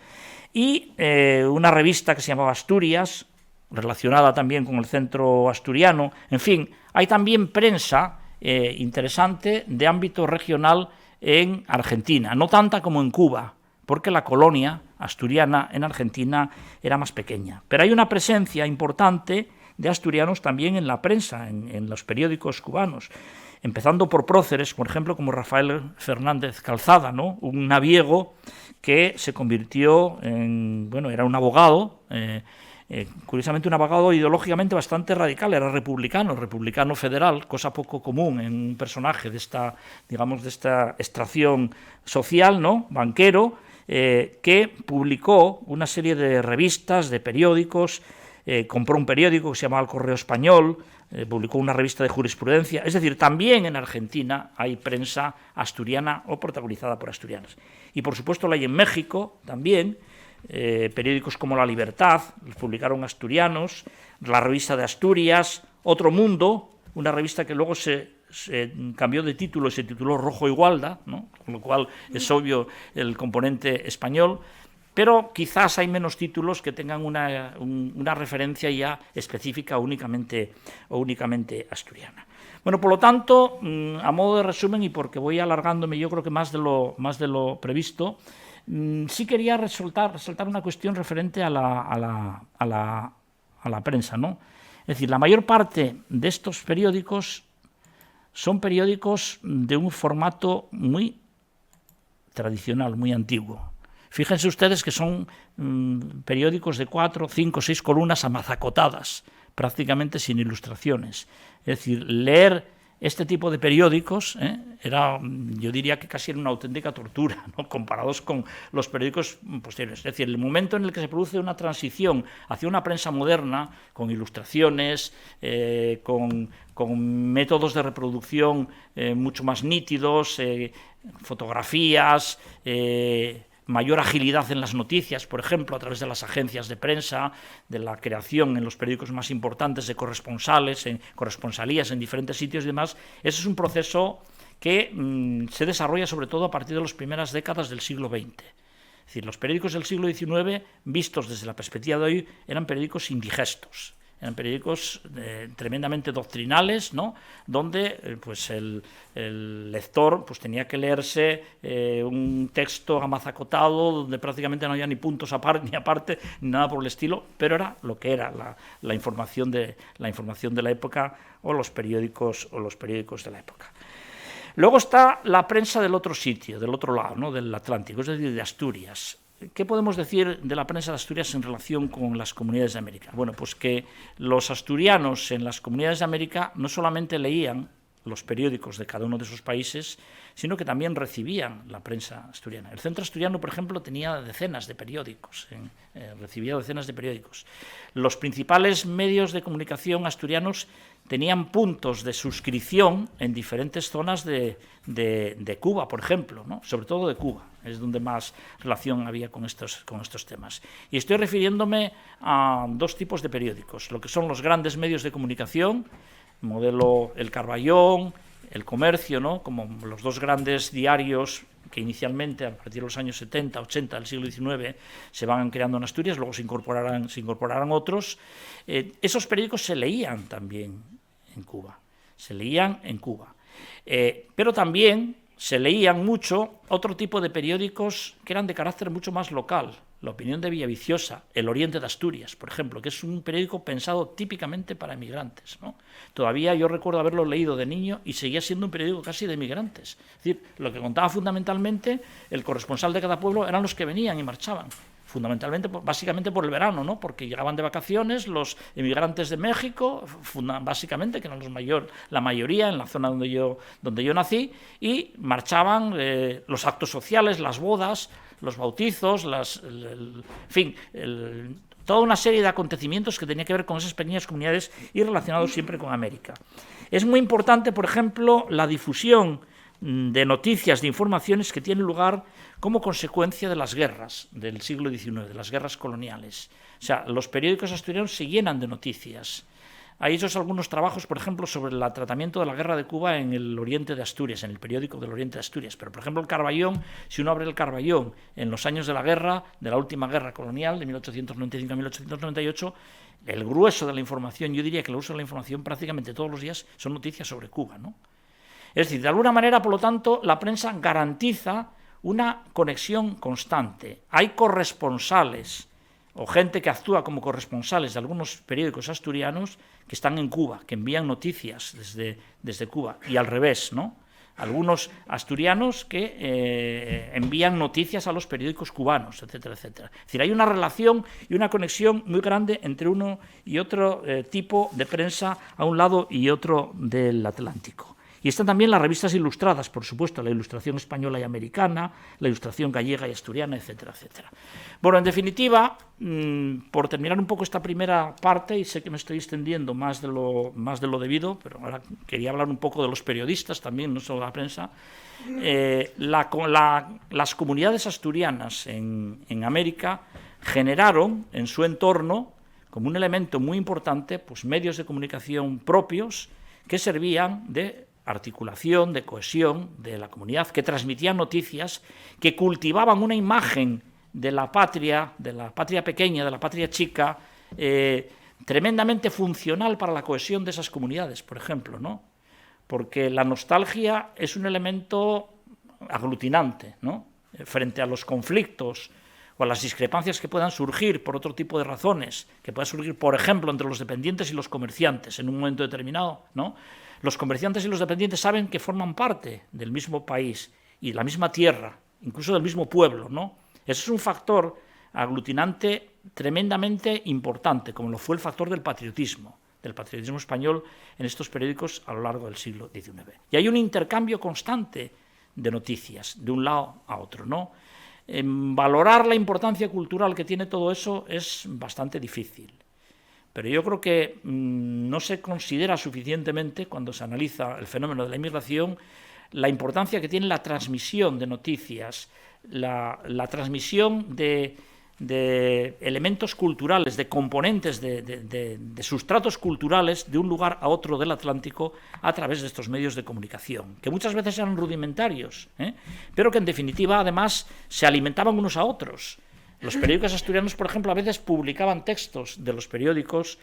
y una revista que se llamaba Asturias, relacionada también con el centro asturiano. En fin, hay también prensa interesante de ámbito regional en Argentina, no tanta como en Cuba, porque la colonia asturiana en Argentina era más pequeña. Pero hay una presencia importante de asturianos también en la prensa, en los periódicos cubanos, empezando por próceres, por ejemplo, como Rafael Fernández Calzada, ¿no? Un naviego que se convirtió en, bueno, era un abogado, curiosamente un abogado ideológicamente bastante radical, era republicano federal, cosa poco común en un personaje de esta, digamos, de esta extracción social, ¿no? Banquero, que publicó una serie de revistas, de periódicos, compró un periódico que se llamaba El Correo Español, publicó una revista de jurisprudencia. Es decir, también en Argentina hay prensa asturiana o protagonizada por asturianos. Y por supuesto la hay en México también, periódicos como La Libertad, los publicaron asturianos, la revista de Asturias, Otro Mundo, una revista que luego se cambió de título y se tituló Rojo Igualda, ¿no? Con lo cual es obvio el componente español, pero quizás hay menos títulos que tengan una referencia ya específica o únicamente asturiana. Bueno, por lo tanto, a modo de resumen, y porque voy alargándome yo creo que más de lo previsto, sí quería resaltar una cuestión referente a la prensa, ¿no? Es decir, la mayor parte de estos periódicos son periódicos de un formato muy tradicional, muy antiguo. Fíjense ustedes que son periódicos de 4, 5, 6 columnas amazacotadas, prácticamente sin ilustraciones. Es decir, leer este tipo de periódicos era, yo diría que casi era una auténtica tortura, ¿no?, comparados con los periódicos posteriores. Es decir, el momento en el que se produce una transición hacia una prensa moderna, con ilustraciones, con métodos de reproducción mucho más nítidos, fotografías, mayor agilidad en las noticias, por ejemplo, a través de las agencias de prensa, de la creación en los periódicos más importantes de corresponsales, en corresponsalías en diferentes sitios y demás. Ese es un proceso que se desarrolla sobre todo a partir de las primeras décadas del siglo XX. Es decir, los periódicos del siglo XIX, vistos desde la perspectiva de hoy, eran periódicos indigestos. Eran periódicos tremendamente doctrinales, ¿no?, donde pues el lector pues tenía que leerse un texto amazacotado donde prácticamente no había ni puntos ni aparte ni nada por el estilo, pero era lo que era la información de la época o los periódicos de la época. Luego está la prensa del otro sitio, del otro lado, ¿no?, del Atlántico, es decir, de Asturias. ¿Qué podemos decir de la prensa de Asturias en relación con las comunidades de América? Bueno, pues que los asturianos en las comunidades de América no solamente leían los periódicos de cada uno de sus países, sino que también recibían la prensa asturiana. El Centro Asturiano, por ejemplo, tenía decenas de periódicos, recibía decenas de periódicos. Los principales medios de comunicación asturianos tenían puntos de suscripción en diferentes zonas de Cuba, por ejemplo, ¿no?, sobre todo de Cuba, es donde más relación había con estos temas. Y estoy refiriéndome a dos tipos de periódicos, lo que son los grandes medios de comunicación, modelo El Carballón, El Comercio, ¿no?, como los dos grandes diarios que inicialmente, a partir de los años 70, 80 del siglo XIX, se van creando en Asturias, luego se incorporarán otros. Esos periódicos se leían también en Cuba, pero también se leían mucho otro tipo de periódicos que eran de carácter mucho más local. La Opinión de Villaviciosa, El Oriente de Asturias, por ejemplo, que es un periódico pensado típicamente para emigrantes, ¿no? Todavía yo recuerdo haberlo leído de niño y seguía siendo un periódico casi de emigrantes. Es decir, lo que contaba fundamentalmente el corresponsal de cada pueblo eran los que venían y marchaban, fundamentalmente, básicamente por el verano, ¿no?, porque llegaban de vacaciones los emigrantes de México, básicamente, que eran la mayoría en la zona donde yo nací, y marchaban los actos sociales, las bodas, los bautizos, toda una serie de acontecimientos que tenía que ver con esas pequeñas comunidades y relacionados siempre con América. Es muy importante, por ejemplo, la difusión de noticias, de informaciones que tienen lugar como consecuencia de las guerras del siglo XIX, de las guerras coloniales. O sea, los periódicos asturianos se llenan de noticias. Hay hechos algunos trabajos, por ejemplo, sobre el tratamiento de la guerra de Cuba en el Oriente de Asturias, en el periódico del Oriente de Asturias. Pero, por ejemplo, el Carballón, si uno abre el Carballón en los años de la guerra, de la última guerra colonial, de 1895 a 1898, el grueso de la información, yo diría que el grueso de la información prácticamente todos los días son noticias sobre Cuba, ¿no? Es decir, de alguna manera, por lo tanto, la prensa garantiza una conexión constante. Hay corresponsales o gente que actúa como corresponsales de algunos periódicos asturianos que están en Cuba, que envían noticias desde Cuba, y al revés, ¿no? Algunos asturianos que envían noticias a los periódicos cubanos, etcétera, etcétera. Es decir, hay una relación y una conexión muy grande entre uno y otro tipo de prensa a un lado y otro del Atlántico. Y están también las revistas ilustradas, por supuesto, la ilustración española y americana, la ilustración gallega y asturiana, etcétera, etcétera. Bueno, en definitiva, por terminar un poco esta primera parte, y sé que me estoy extendiendo más de lo debido, pero ahora quería hablar un poco de los periodistas también, no solo de la prensa. Las comunidades asturianas en América generaron en su entorno, como un elemento muy importante, pues medios de comunicación propios que servían de articulación, de cohesión de la comunidad, que transmitían noticias, que cultivaban una imagen de la patria pequeña, de la patria chica, tremendamente funcional para la cohesión de esas comunidades, por ejemplo, ¿no? Porque la nostalgia es un elemento aglutinante, ¿no?, frente a los conflictos o a las discrepancias que puedan surgir por otro tipo de razones, que puedan surgir, por ejemplo, entre los dependientes y los comerciantes en un momento determinado, ¿no? Los comerciantes y los dependientes saben que forman parte del mismo país y de la misma tierra incluso del mismo pueblo, ¿no? Eso es un factor aglutinante tremendamente importante, como lo fue el factor del patriotismo español en estos periódicos a lo largo del siglo XIX. Y hay un intercambio constante de noticias, de un lado a otro, ¿no? Valorar la importancia cultural que tiene todo eso es bastante difícil. Pero yo creo que no se considera suficientemente, cuando se analiza el fenómeno de la inmigración, la importancia que tiene la transmisión de noticias, la transmisión de elementos culturales, de componentes, de sustratos culturales de un lugar a otro del Atlántico a través de estos medios de comunicación, que muchas veces eran rudimentarios, pero que en definitiva además se alimentaban unos a otros. Los periódicos asturianos, por ejemplo, a veces publicaban textos de los periódicos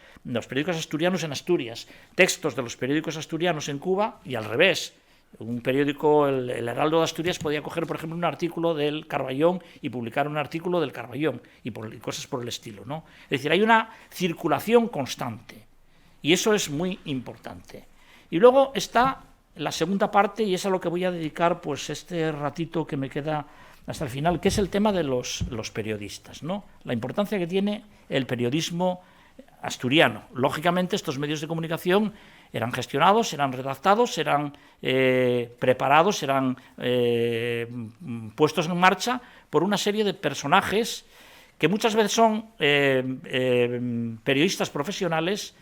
asturianos en Asturias, textos de los periódicos asturianos en Cuba y al revés. Un periódico, el Heraldo de Asturias, podía coger, por ejemplo, un artículo del Carballón y publicar un artículo del Carballón y cosas por el estilo, ¿no? Es decir, hay una circulación constante y eso es muy importante. Y luego está la segunda parte, y es a lo que voy a dedicar pues este ratito que me queda hasta el final, que es el tema de los periodistas, ¿no? La importancia que tiene el periodismo asturiano. Lógicamente, estos medios de comunicación eran gestionados, eran redactados, eran preparados, eran puestos en marcha por una serie de personajes que muchas veces son periodistas profesionales,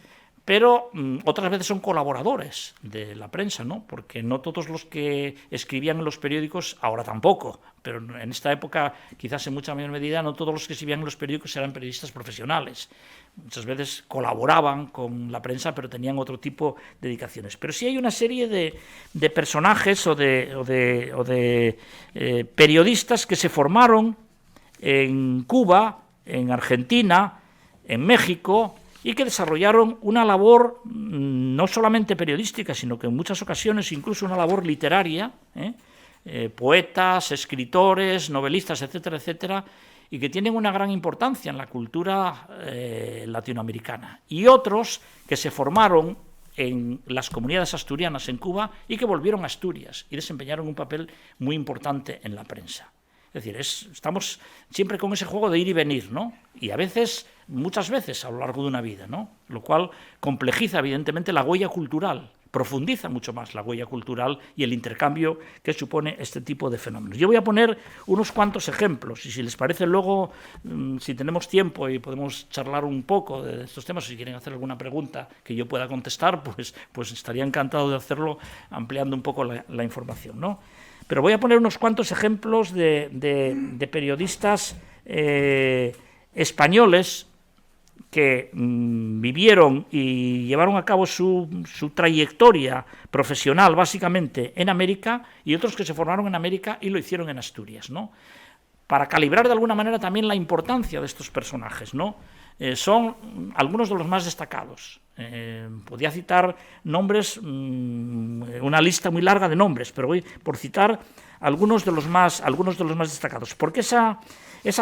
pero otras veces son colaboradores de la prensa, ¿no? Porque no todos los que escribían en los periódicos, ahora tampoco, pero en esta época, quizás en mucha mayor medida, no todos los que escribían en los periódicos eran periodistas profesionales. Muchas veces colaboraban con la prensa, pero tenían otro tipo de dedicaciones. Pero sí hay una serie de personajes o de periodistas que se formaron en Cuba, en Argentina, en México, y que desarrollaron una labor no solamente periodística, sino que en muchas ocasiones incluso una labor literaria, poetas, escritores, novelistas, etcétera, etcétera, y que tienen una gran importancia en la cultura latinoamericana. Y otros que se formaron en las comunidades asturianas en Cuba y que volvieron a Asturias y desempeñaron un papel muy importante en la prensa. Es decir, estamos siempre con ese juego de ir y venir, ¿no? Y a veces, muchas veces a lo largo de una vida, ¿no? Lo cual complejiza evidentemente la huella cultural, profundiza mucho más la huella cultural y el intercambio que supone este tipo de fenómenos. Yo voy a poner unos cuantos ejemplos y si les parece luego, si tenemos tiempo y podemos charlar un poco de estos temas, si quieren hacer alguna pregunta que yo pueda contestar, pues estaría encantado de hacerlo ampliando un poco la información, ¿no? Pero voy a poner unos cuantos ejemplos de periodistas españoles que vivieron y llevaron a cabo su trayectoria profesional básicamente en América y otros que se formaron en América y lo hicieron en Asturias, ¿no? Para calibrar de alguna manera también la importancia de estos personajes, ¿no? Son algunos de los más destacados. Podía citar nombres, una lista muy larga de nombres, pero voy por citar algunos de los más destacados, porque esa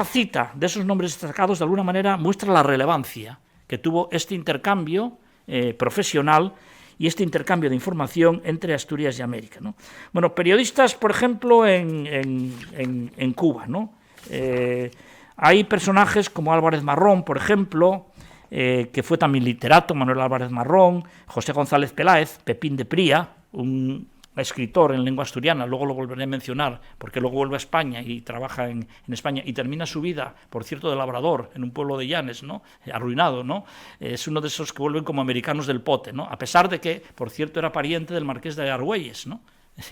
cita de esos nombres destacados de alguna manera muestra la relevancia que tuvo este intercambio profesional y este intercambio de información entre Asturias y América, ¿no? Bueno, periodistas, por ejemplo, en Cuba, ¿no? Hay personajes como Álvarez Marrón, por ejemplo, que fue también literato, Manuel Álvarez Marrón, José González Peláez, Pepín de Pría, un escritor en lengua asturiana, luego lo volveré a mencionar, porque luego vuelve a España y trabaja en España y termina su vida, por cierto, de labrador, en un pueblo de Llanes, ¿no? Arruinado, ¿no? Es uno de esos que vuelven como americanos del pote, ¿no? A pesar de que, por cierto, era pariente del marqués de Argüelles, ¿no?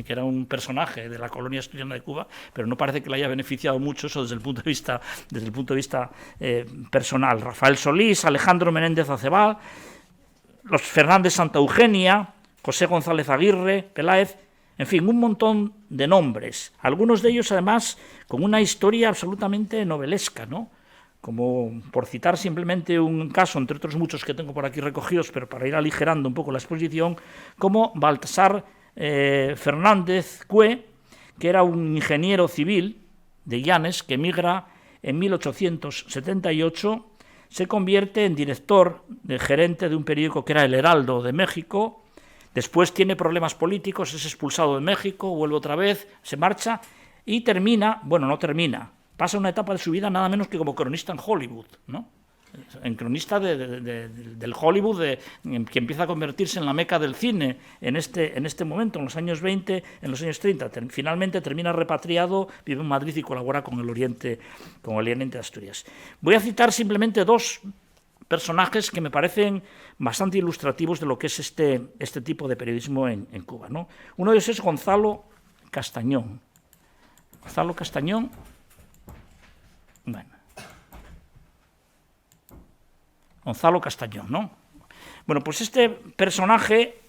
Que era un personaje de la colonia asturiana de Cuba, pero no parece que le haya beneficiado mucho eso desde el punto de vista personal. Rafael Solís, Alejandro Menéndez Acebal, los Fernández Santa Eugenia, José González Aguirre, Peláez, en fin, un montón de nombres, algunos de ellos además con una historia absolutamente novelesca, ¿no? Como por citar simplemente un caso, entre otros muchos que tengo por aquí recogidos, pero para ir aligerando un poco la exposición, como Baltasar Fernández Cue, que era un ingeniero civil de Llanes que emigra en 1878, se convierte en director, gerente de un periódico que era El Heraldo de México, después tiene problemas políticos, es expulsado de México, vuelve otra vez, se marcha y termina, bueno, no termina, pasa una etapa de su vida nada menos que como cronista en Hollywood, ¿no? En cronista del Hollywood, que empieza a convertirse en la meca del cine en este momento, en los años 20, en los años 30. Finalmente termina repatriado, vive en Madrid y colabora con el Oriente de Asturias. Voy a citar simplemente dos personajes que me parecen bastante ilustrativos de lo que es este tipo de periodismo en Cuba, ¿no? Uno de ellos es Gonzalo Castañón. Gonzalo Castañón, bueno, Gonzalo Castañón, ¿no? Bueno, pues este personaje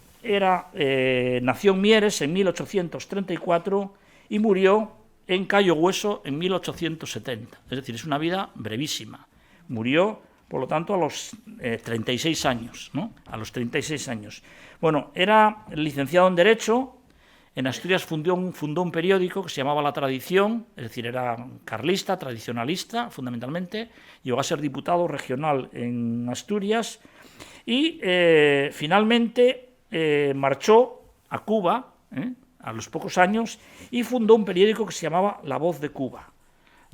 nació en Mieres en 1834 y murió en Cayo Hueso en 1870. Es decir, es una vida brevísima. Murió, por lo tanto, a los 36 años, ¿no? A los 36 años. Bueno, era licenciado en Derecho. En Asturias fundó un periódico que se llamaba La Tradición, es decir, era carlista, tradicionalista, fundamentalmente. Llegó a ser diputado regional en Asturias y finalmente marchó a Cuba a los pocos años y fundó un periódico que se llamaba La Voz de Cuba.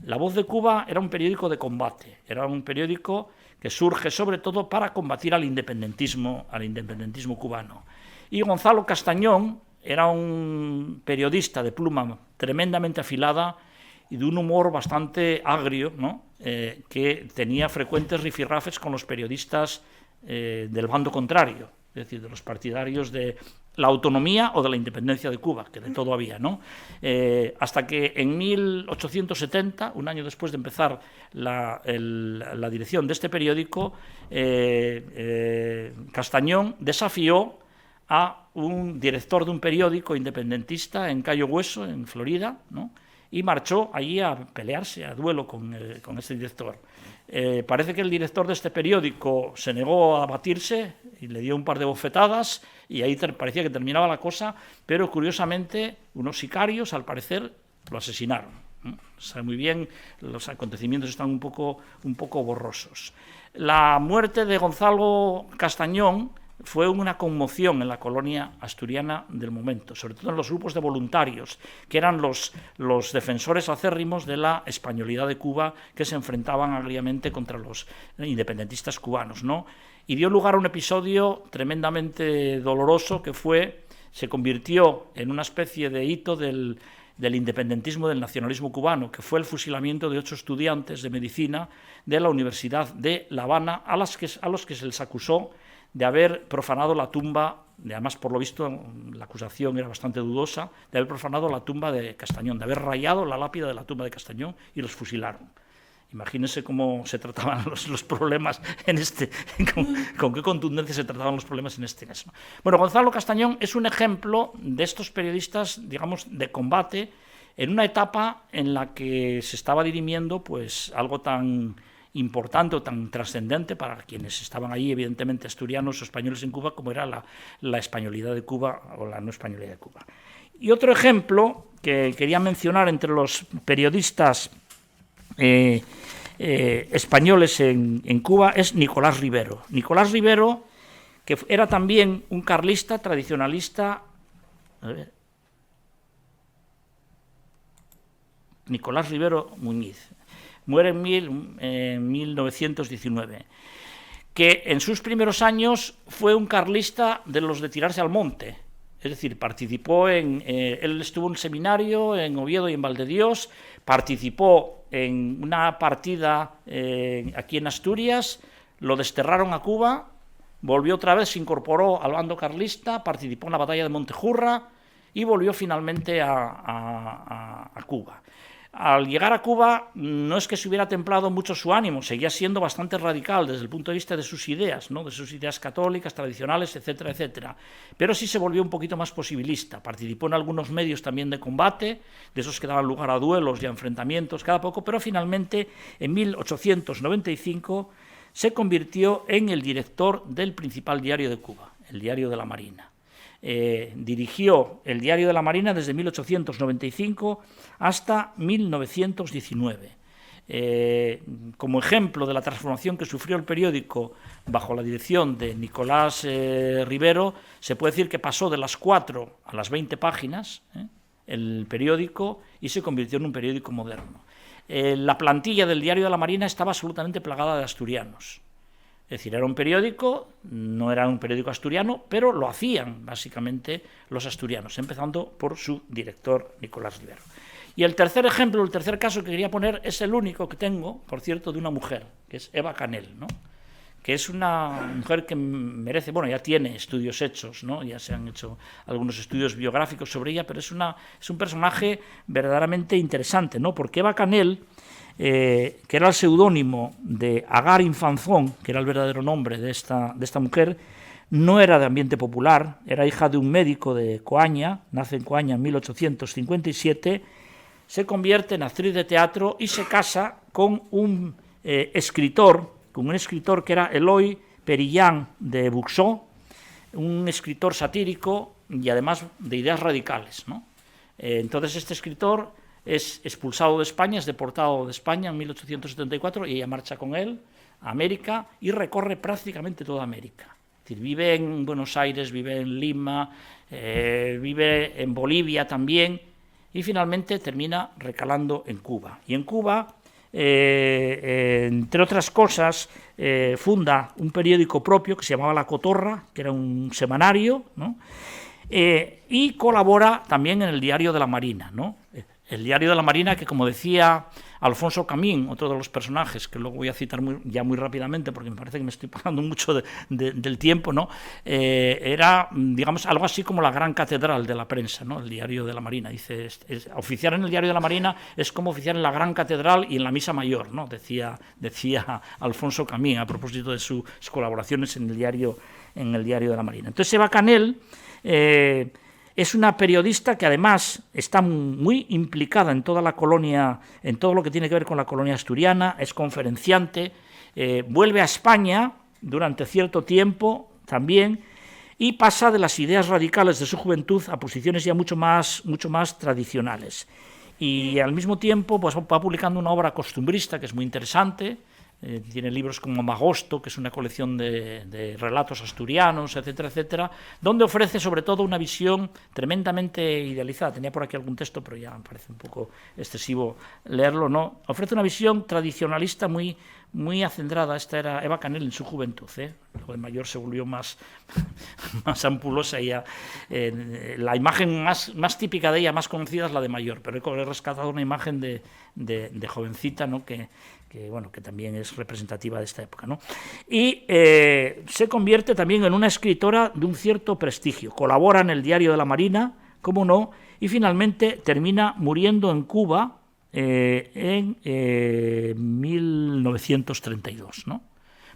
La Voz de Cuba era un periódico de combate, era un periódico que surge sobre todo para combatir al independentismo cubano. Y Gonzalo Castañón era un periodista de pluma tremendamente afilada y de un humor bastante agrio, ¿no? Que tenía frecuentes rifirrafes con los periodistas del bando contrario, es decir, de los partidarios de la autonomía o de la independencia de Cuba, que de todo había, ¿no? Hasta que en 1870, un año después de empezar la dirección de este periódico, Castañón desafió a un director de un periódico independentista en Cayo Hueso, en Florida, ¿no? Y marchó allí a pelearse a duelo con este director. Parece que el director de este periódico se negó a batirse y le dio un par de bofetadas y ahí parecía que terminaba la cosa, pero curiosamente unos sicarios, al parecer, lo asesinaron. Sabe muy bien, los acontecimientos están un poco borrosos. La muerte de Gonzalo Castañón fue una conmoción en la colonia asturiana del momento, sobre todo en los grupos de voluntarios, que eran los defensores acérrimos de la españolidad de Cuba, que se enfrentaban agriamente contra los independentistas cubanos, ¿no? Y dio lugar a un episodio tremendamente doloroso que se convirtió en una especie de hito del independentismo, del nacionalismo cubano, que fue el fusilamiento de 8 estudiantes de medicina de la Universidad de La Habana, a los que se les acusó de haber profanado la tumba, además por lo visto la acusación era bastante dudosa, de haber profanado la tumba de Castañón, de haber rayado la lápida de la tumba de Castañón, y los fusilaron. Imagínense cómo se trataban los problemas con qué contundencia se trataban los problemas en este caso. Bueno, Gonzalo Castañón es un ejemplo de estos periodistas, digamos, de combate, en una etapa en la que se estaba dirimiendo pues algo tan importante o tan trascendente para quienes estaban ahí, evidentemente asturianos o españoles en Cuba, como era la españolidad de Cuba o la no españolidad de Cuba. Y otro ejemplo que quería mencionar entre los periodistas españoles en Cuba es Nicolás Rivero. Nicolás Rivero, que era también un carlista tradicionalista. Nicolás Rivero Muñiz. Muere en 1919, que en sus primeros años fue un carlista de los de tirarse al monte, es decir, participó él estuvo en un seminario en Oviedo y en Valdedios, participó en una partida aquí en Asturias, lo desterraron a Cuba, volvió otra vez, se incorporó al bando carlista, participó en la batalla de Montejurra y volvió finalmente a Cuba. Al llegar a Cuba no es que se hubiera templado mucho su ánimo, seguía siendo bastante radical desde el punto de vista de sus ideas, ¿no? De sus ideas católicas, tradicionales, etcétera, etcétera. Pero sí se volvió un poquito más posibilista, participó en algunos medios también de combate, de esos que daban lugar a duelos y a enfrentamientos cada poco, pero finalmente en 1895 se convirtió en el director del principal diario de Cuba, el Diario de la Marina. Dirigió el Diario de la Marina desde 1895 hasta 1919. Como ejemplo de la transformación que sufrió el periódico bajo la dirección de Nicolás Rivero, se puede decir que pasó de las 4 a las 20 páginas, el periódico y se convirtió en un periódico moderno. La plantilla del Diario de la Marina estaba absolutamente plagada de asturianos. Es decir, era un periódico, no era un periódico asturiano, pero lo hacían básicamente los asturianos, empezando por su director, Nicolás Rivero. Y el tercer ejemplo, el tercer caso que quería poner es el único que tengo, por cierto, de una mujer, que es Eva Canel, ¿no? Que es una mujer que merece, bueno, ya tiene estudios hechos, ¿no? Ya se han hecho algunos estudios biográficos sobre ella, pero es un personaje verdaderamente interesante, ¿no? Porque Eva Canel, que era el seudónimo de Agar Infanzón, que era el verdadero nombre de esta mujer, no era de ambiente popular, era hija de un médico de Coaña, nace en Coaña en 1857, se convierte en actriz de teatro y se casa con un escritor que era Eloy Perillán de Buxó, un escritor satírico y además de ideas radicales, ¿no? Entonces este escritor es expulsado de España, es deportado de España en 1874 y ella marcha con él a América y recorre prácticamente toda América. Es decir, vive en Buenos Aires, vive en Lima, vive en Bolivia también y finalmente termina recalando en Cuba. Y en Cuba, entre otras cosas, funda un periódico propio que se llamaba La Cotorra, que era un semanario, ¿no? Y colabora también en el Diario de la Marina, ¿no? El Diario de la Marina, que como decía Alfonso Camín, otro de los personajes, que luego voy a citar muy rápidamente porque me parece que me estoy pasando mucho del tiempo, ¿no? Era, digamos, algo así como la gran catedral de la prensa, ¿no? El Diario de la Marina. Dice, oficiar en el Diario de la Marina es como oficiar en la gran catedral y en la misa mayor, ¿no? Decía Alfonso Camín a propósito de sus colaboraciones en el Diario de la Marina. Entonces Eva Canel es una periodista que además está muy implicada en toda la colonia, en todo lo que tiene que ver con la colonia asturiana, es conferenciante, vuelve a España durante cierto tiempo también y pasa de las ideas radicales de su juventud a posiciones ya mucho más tradicionales. Y al mismo tiempo pues, va publicando una obra costumbrista que es muy interesante. Tiene libros como Magosto, que es una colección de relatos asturianos, etcétera, etcétera, donde ofrece sobre todo una visión tremendamente idealizada. Tenía por aquí algún texto, pero ya me parece un poco excesivo leerlo, ¿no? Ofrece una visión tradicionalista muy acendrada. Esta era Eva Canel en su juventud, Luego de mayor se volvió más ampulosa y ya, la imagen más típica de ella, más conocida, es la de mayor, pero he rescatado una imagen de jovencita, ¿no? que también es representativa de esta época, ¿no? Y se convierte también en una escritora de un cierto prestigio. Colabora en el Diario de la Marina, cómo no, y finalmente termina muriendo en Cuba en 1932, ¿no?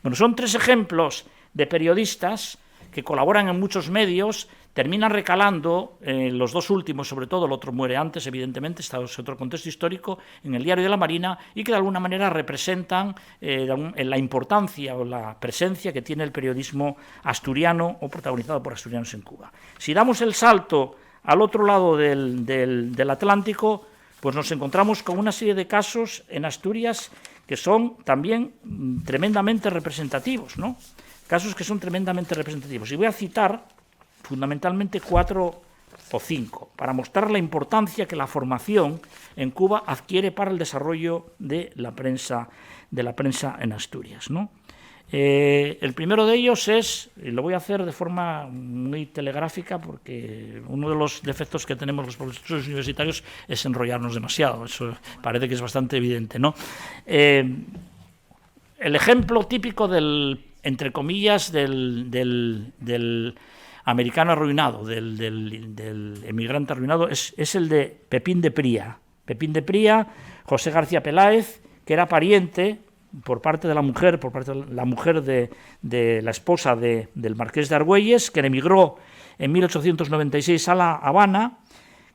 Bueno, son tres ejemplos de periodistas que colaboran en muchos medios, terminan recalando, los dos últimos sobre todo, el otro muere antes, evidentemente, está en otro contexto histórico, en el Diario de la Marina, y que de alguna manera representan la importancia o la presencia que tiene el periodismo asturiano o protagonizado por asturianos en Cuba. Si damos el salto al otro lado del Atlántico, pues nos encontramos con una serie de casos en Asturias que son también tremendamente representativos, ¿no? Casos que son tremendamente representativos. Y voy a citar fundamentalmente 4 o 5 para mostrar la importancia que la formación en Cuba adquiere para el desarrollo de la prensa en Asturias, ¿no? El primero de ellos es, y lo voy a hacer de forma muy telegráfica porque uno de los defectos que tenemos los profesores universitarios es enrollarnos demasiado, eso parece que es bastante evidente, ¿no? El ejemplo típico entre comillas, del americano arruinado, del emigrante arruinado, es el de Pepín de Pría. Pepín de Pría, José García Peláez, que era pariente por parte de la mujer de la esposa del marqués de Argüelles, que emigró en 1896 a La Habana,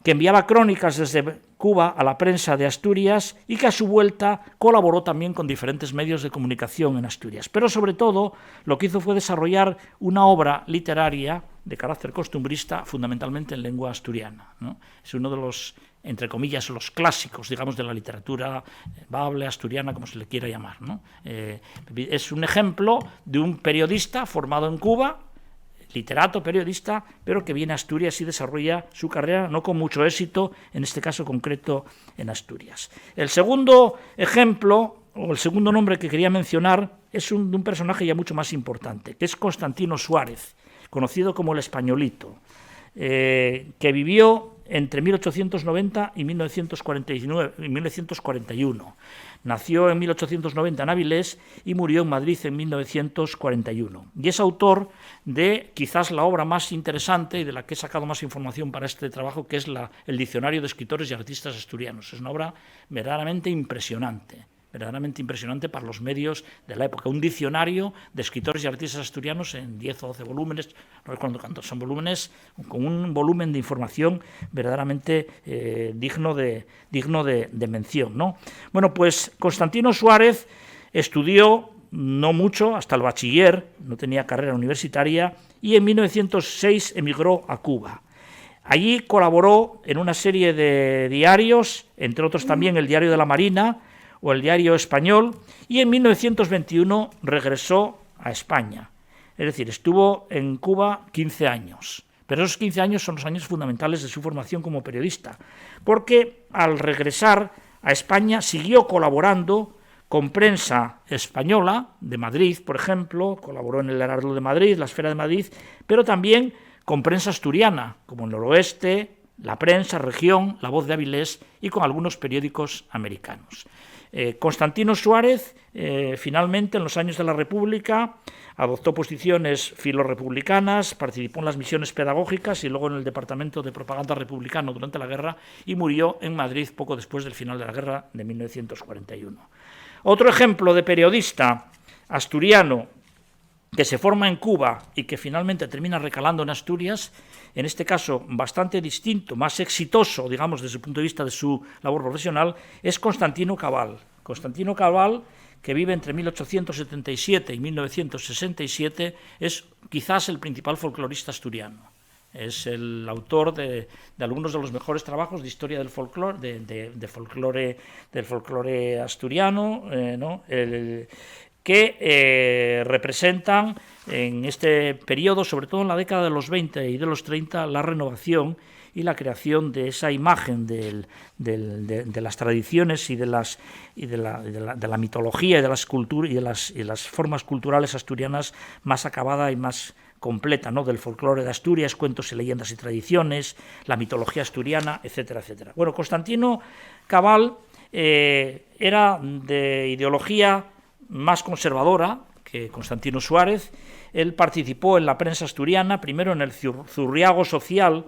que enviaba crónicas desde Cuba a la prensa de Asturias y que a su vuelta colaboró también con diferentes medios de comunicación en Asturias. Pero sobre todo lo que hizo fue desarrollar una obra literaria de carácter costumbrista, fundamentalmente en lengua asturiana, ¿no? Es uno de los, entre comillas, los clásicos, digamos, de la literatura bable, asturiana, como se le quiera llamar, ¿no? Es un ejemplo de un periodista formado en Cuba, literato, periodista, pero que viene a Asturias y desarrolla su carrera, no con mucho éxito, en este caso concreto en Asturias. El segundo ejemplo, o el segundo nombre que quería mencionar, es de un personaje ya mucho más importante, que es Constantino Suárez, conocido como el Españolito, que vivió entre 1890 y 1941. Nació en 1890 en Avilés y murió en Madrid en 1941. Y es autor de quizás la obra más interesante y de la que he sacado más información para este trabajo, que es el Diccionario de Escritores y Artistas Asturianos. Es una obra verdaderamente impresionante para los medios de la época. Un diccionario de escritores y artistas asturianos en 10 o 12 volúmenes, no recuerdo cuántos son volúmenes, con un volumen de información verdaderamente digno de mención, ¿no? Bueno, pues Constantino Suárez estudió no mucho, hasta el bachiller, no tenía carrera universitaria, y en 1906 emigró a Cuba. Allí colaboró en una serie de diarios, entre otros también el Diario de la Marina, o el Diario Español, y en 1921 regresó a España. Es decir, estuvo en Cuba 15 años. Pero esos 15 años son los años fundamentales de su formación como periodista, porque al regresar a España siguió colaborando con prensa española, de Madrid, por ejemplo, colaboró en el Heraldo de Madrid, la Esfera de Madrid, pero también con prensa asturiana, como el Noroeste, La Prensa, Región, La Voz de Avilés y con algunos periódicos americanos. Constantino Suárez, finalmente, en los años de la República, adoptó posiciones filorrepublicanas, participó en las misiones pedagógicas y luego en el Departamento de Propaganda Republicano durante la guerra y murió en Madrid poco después del final de la guerra de 1941. Otro ejemplo de periodista asturiano que se forma en Cuba y que finalmente termina recalando en Asturias, en este caso bastante distinto, más exitoso, digamos, desde el punto de vista de su labor profesional, es Constantino Cabal. Constantino Cabal, que vive entre 1877 y 1967, es quizás el principal folclorista asturiano. Es el autor de algunos de los mejores trabajos de historia del folclore, del folclore asturiano, ¿no? Que representan en este periodo, sobre todo en la década de los 20 y de los 30, la renovación y la creación de esa imagen de las tradiciones y de la mitología y de las culturas y las formas culturales asturianas más acabada y más completa, ¿no? Del folclore de Asturias, cuentos y leyendas y tradiciones, la mitología asturiana, etcétera, etcétera. Bueno, Constantino Cabal era de ideología más conservadora que Constantino Suárez. Él participó en la prensa asturiana, primero en el Zurriago Social,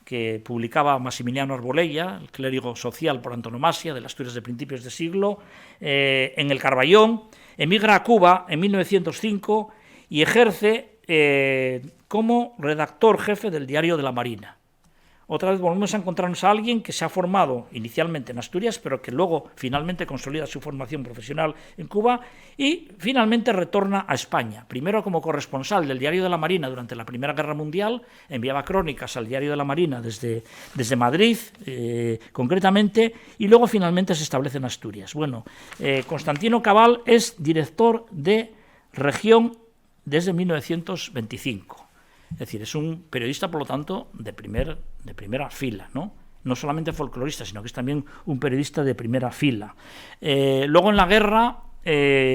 que publicaba Maximiliano Arbolella, el clérigo social por antonomasia de las Asturias de principios de siglo, en el Carballón, emigra a Cuba en 1905 y ejerce como redactor jefe del Diario de la Marina. Otra vez volvemos a encontrarnos a alguien que se ha formado inicialmente en Asturias, pero que luego finalmente consolida su formación profesional en Cuba y finalmente retorna a España. Primero como corresponsal del Diario de la Marina durante la Primera Guerra Mundial, enviaba crónicas al Diario de la Marina desde Madrid, concretamente, y luego finalmente se establece en Asturias. Bueno, Constantino Cabal es director de Región desde 1925. Es decir, es un periodista, por lo tanto, de primera fila, ¿no? No solamente folclorista, sino que es también un periodista de primera fila. Luego en la guerra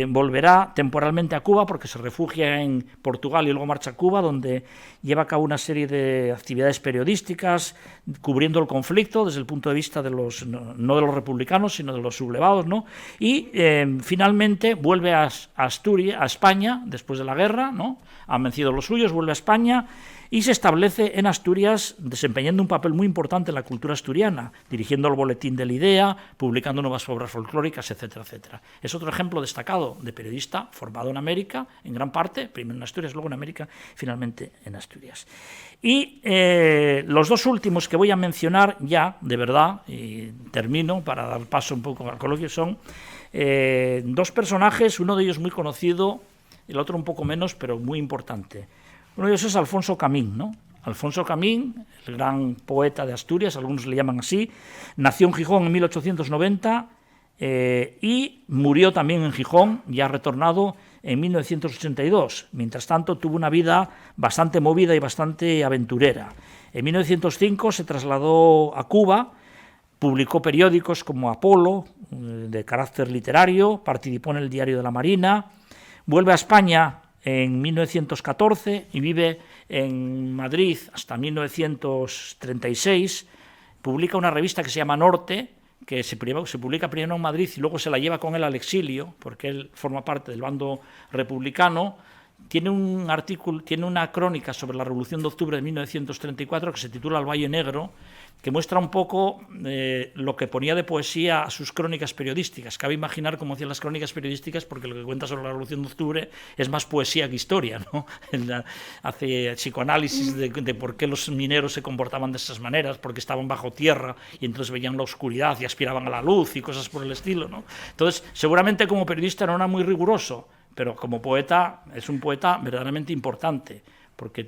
volverá temporalmente a Cuba porque se refugia en Portugal y luego marcha a Cuba, donde lleva a cabo una serie de actividades periodísticas cubriendo el conflicto desde el punto de vista de no de los republicanos, sino de los sublevados, ¿no? Y finalmente vuelve a España después de la guerra, ¿no? Han vencido los suyos, vuelve a España y se establece en Asturias desempeñando un papel muy importante en la cultura asturiana, dirigiendo el boletín de la Idea, publicando nuevas obras folclóricas, etcétera, etcétera. Es otro ejemplo destacado de periodista formado en América, en gran parte, primero en Asturias, luego en América, finalmente en Asturias. Y los dos últimos que voy a mencionar ya, de verdad, y termino para dar paso un poco al coloquio, son dos personajes, uno de ellos muy conocido, el otro un poco menos, pero muy importante. Uno de ellos es Alfonso Camín, ¿no? Alfonso Camín, el gran poeta de Asturias, algunos le llaman así, nació en Gijón en 1890 y murió también en Gijón, ya retornado en 1982. Mientras tanto, tuvo una vida bastante movida y bastante aventurera. En 1905 se trasladó a Cuba, publicó periódicos como Apolo, de carácter literario, participó en el Diario de la Marina, vuelve a España en 1914 y vive en Madrid hasta 1936, publica una revista que se llama Norte, que se publica primero en Madrid y luego se la lleva con él al exilio, porque él forma parte del bando republicano. Tiene un artículo, tiene una crónica sobre la Revolución de Octubre de 1934 que se titula El Valle Negro, que muestra un poco lo que ponía de poesía a sus crónicas periodísticas. Cabe imaginar cómo hacían las crónicas periodísticas, porque lo que cuenta sobre la Revolución de Octubre es más poesía que historia, ¿no? Hace psicoanálisis de por qué los mineros se comportaban de esas maneras, porque estaban bajo tierra y entonces veían la oscuridad y aspiraban a la luz y cosas por el estilo, ¿no? Entonces, seguramente como periodista no era muy riguroso, pero como poeta es un poeta verdaderamente importante, porque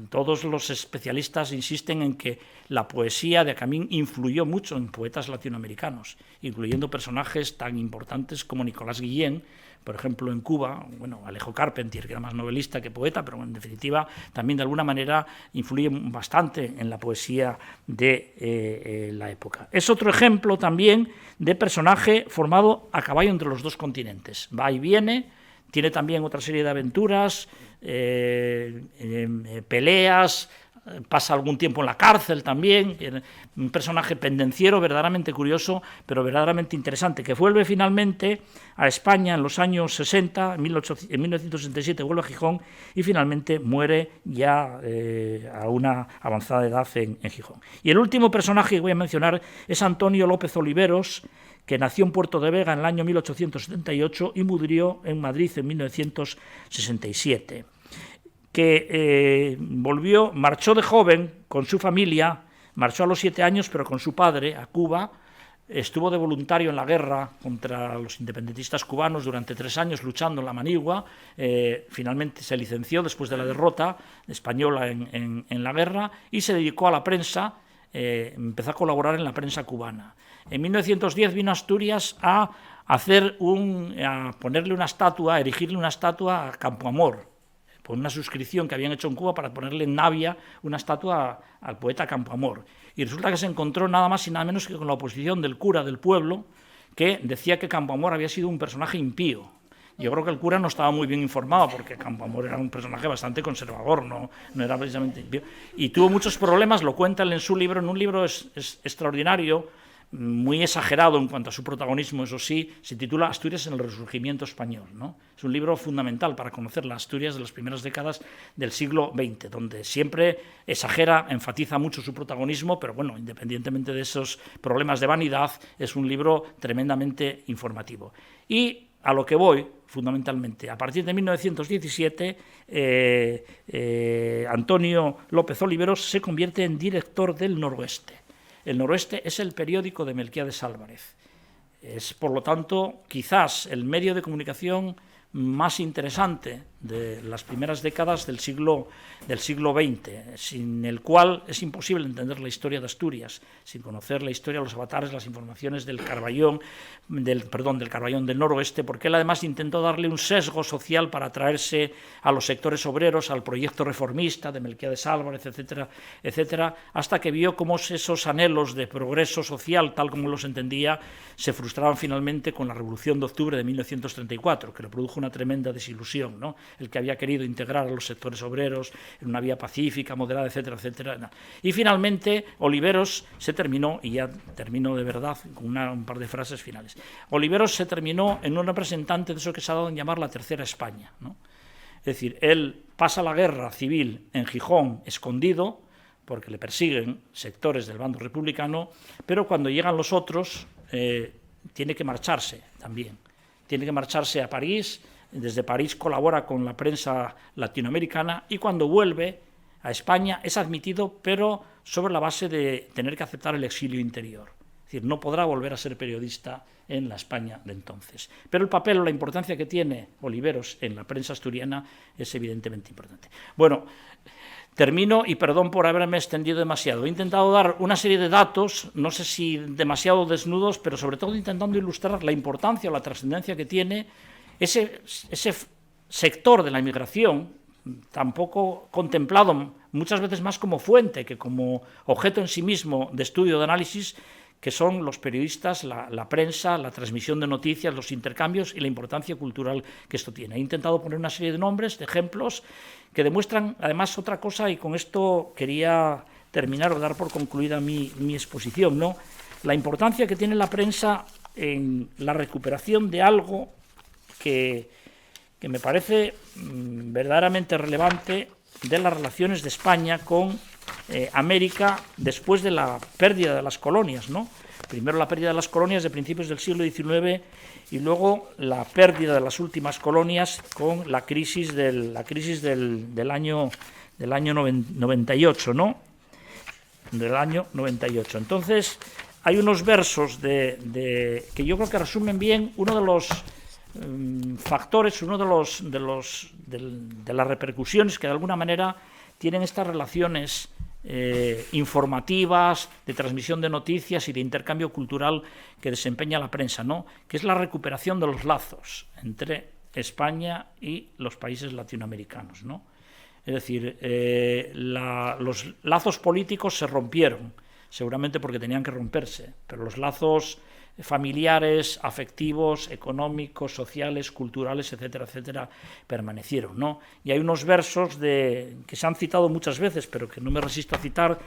todos los especialistas insisten en que la poesía de Camín influyó mucho en poetas latinoamericanos, incluyendo personajes tan importantes como Nicolás Guillén, por ejemplo, en Cuba, bueno, Alejo Carpentier, que era más novelista que poeta, pero en definitiva también de alguna manera influye bastante en la poesía de la época. Es otro ejemplo también de personaje formado a caballo entre los dos continentes, va y viene. Tiene también otra serie de aventuras, peleas, pasa algún tiempo en la cárcel también, un personaje pendenciero verdaderamente curioso, pero verdaderamente interesante, que vuelve finalmente a España en los años 60, en 1967 vuelve a Gijón y finalmente muere ya a una avanzada edad en Gijón. Y el último personaje que voy a mencionar es Antonio López Oliveros, que nació en Puerto de Vega en el año 1878 y murió en Madrid en 1967, que marchó de joven con su familia, marchó a los 7 años, pero con su padre a Cuba, estuvo de voluntario en la guerra contra los independentistas cubanos durante 3 años luchando en la Manigua, finalmente se licenció después de la derrota española en la guerra y se dedicó a la prensa, empezó a colaborar en la prensa cubana. En 1910 vino a Asturias a ponerle una estatua, a erigirle una estatua a Campoamor, por una suscripción que habían hecho en Cuba para ponerle en Navia una estatua al poeta Campoamor. Y resulta que se encontró nada más y nada menos que con la oposición del cura del pueblo, que decía que Campoamor había sido un personaje impío. Yo creo que el cura no estaba muy bien informado, porque Campoamor era un personaje bastante conservador, no era precisamente impío. Y tuvo muchos problemas, lo cuenta él en su libro, en un libro extraordinario, muy exagerado en cuanto a su protagonismo, eso sí, se titula Asturias en el Resurgimiento Español, ¿no? Es un libro fundamental para conocer las Asturias de las primeras décadas del siglo XX, donde siempre exagera, enfatiza mucho su protagonismo, pero bueno, independientemente de esos problemas de vanidad, es un libro tremendamente informativo. Y a lo que voy, fundamentalmente, a partir de 1917, Antonio López Oliveros se convierte en director del Noroeste. El Noroeste es el periódico de Melquiades Álvarez. Es, por lo tanto, quizás el medio de comunicación más interesante de las primeras décadas del siglo XX, sin el cual es imposible entender la historia de Asturias, sin conocer la historia de los avatares, las informaciones del Carballón del Noroeste, porque él además intentó darle un sesgo social para atraerse a los sectores obreros, al proyecto reformista de Melquiades Álvarez, etcétera, etcétera, hasta que vio cómo esos anhelos de progreso social, tal como los entendía, se frustraban finalmente con la Revolución de Octubre de 1934, que le produjo una tremenda desilusión, ¿no? El que había querido integrar a los sectores obreros en una vía pacífica, moderada, etcétera, etcétera. Y finalmente Oliveros se terminó, y ya termino de verdad con un par de frases finales, Oliveros se terminó en un representante de eso que se ha dado en llamar la Tercera España, ¿no? Es decir, él pasa la guerra civil en Gijón escondido, porque le persiguen sectores del bando republicano, pero cuando llegan los otros tiene que marcharse también. Tiene que marcharse a París. Desde París colabora con la prensa latinoamericana y cuando vuelve a España es admitido, pero sobre la base de tener que aceptar el exilio interior. Es decir, no podrá volver a ser periodista en la España de entonces. Pero el papel o la importancia que tiene Oliveros en la prensa asturiana es evidentemente importante. Bueno, termino y perdón por haberme extendido demasiado. He intentado dar una serie de datos, no sé si demasiado desnudos, pero sobre todo intentando ilustrar la importancia o la trascendencia que tiene ese sector de la inmigración, tampoco contemplado muchas veces más como fuente que como objeto en sí mismo de estudio, de análisis, que son los periodistas, la prensa, la transmisión de noticias, los intercambios y la importancia cultural que esto tiene. He intentado poner una serie de nombres, de ejemplos, que demuestran además otra cosa, y con esto quería terminar o dar por concluida mi exposición, ¿no? La importancia que tiene la prensa en la recuperación de algo que me parece verdaderamente relevante de las relaciones de España con América después de la pérdida de las colonias, ¿no? Primero la pérdida de las colonias de principios del siglo XIX y luego la pérdida de las últimas colonias con la crisis del año 98, ¿no? Del año 98. Entonces, hay unos versos que yo creo que resumen bien uno de los factores, uno de las repercusiones que de alguna manera tienen estas relaciones informativas, de transmisión de noticias y de intercambio cultural que desempeña la prensa, ¿no? Que es la recuperación de los lazos entre España y los países latinoamericanos, ¿no? Es decir, los lazos políticos se rompieron, seguramente porque tenían que romperse, pero los lazos familiares, afectivos, económicos, sociales, culturales, etcétera, etcétera, permanecieron, ¿no? Y hay unos versos que se han citado muchas veces, pero que no me resisto a citar,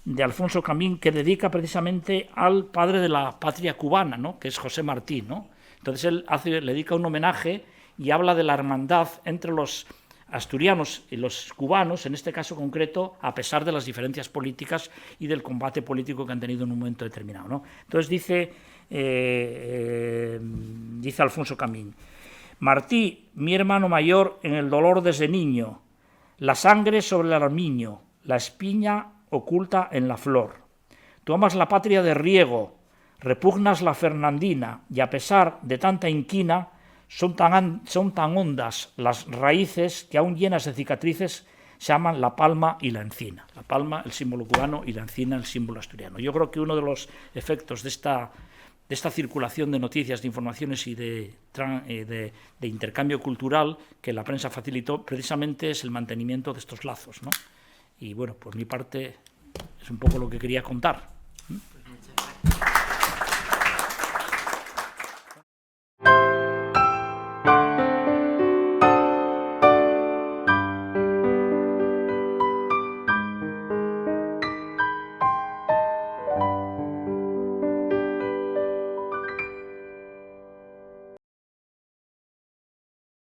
de Alfonso Camín, que dedica precisamente al padre de la patria cubana, ¿no? Que es José Martí, ¿no? Entonces él le dedica un homenaje y habla de la hermandad entre los asturianos y los cubanos, en este caso concreto, a pesar de las diferencias políticas y del combate político que han tenido en un momento determinado, ¿no? Entonces dice Alfonso Camín: Martí, mi hermano mayor, en el dolor desde niño, la sangre sobre el armiño, la espiña oculta en la flor. Tú amas la patria de riego, repugnas la fernandina, y a pesar de tanta inquina, son tan hondas las raíces que aún llenas de cicatrices se llaman la palma y la encina. La palma, el símbolo cubano, y la encina, el símbolo asturiano. Yo creo que uno de los efectos de esta circulación de noticias, de informaciones y de intercambio cultural que la prensa facilitó precisamente es el mantenimiento de estos lazos, ¿no? Y bueno, por mi parte es un poco lo que quería contar.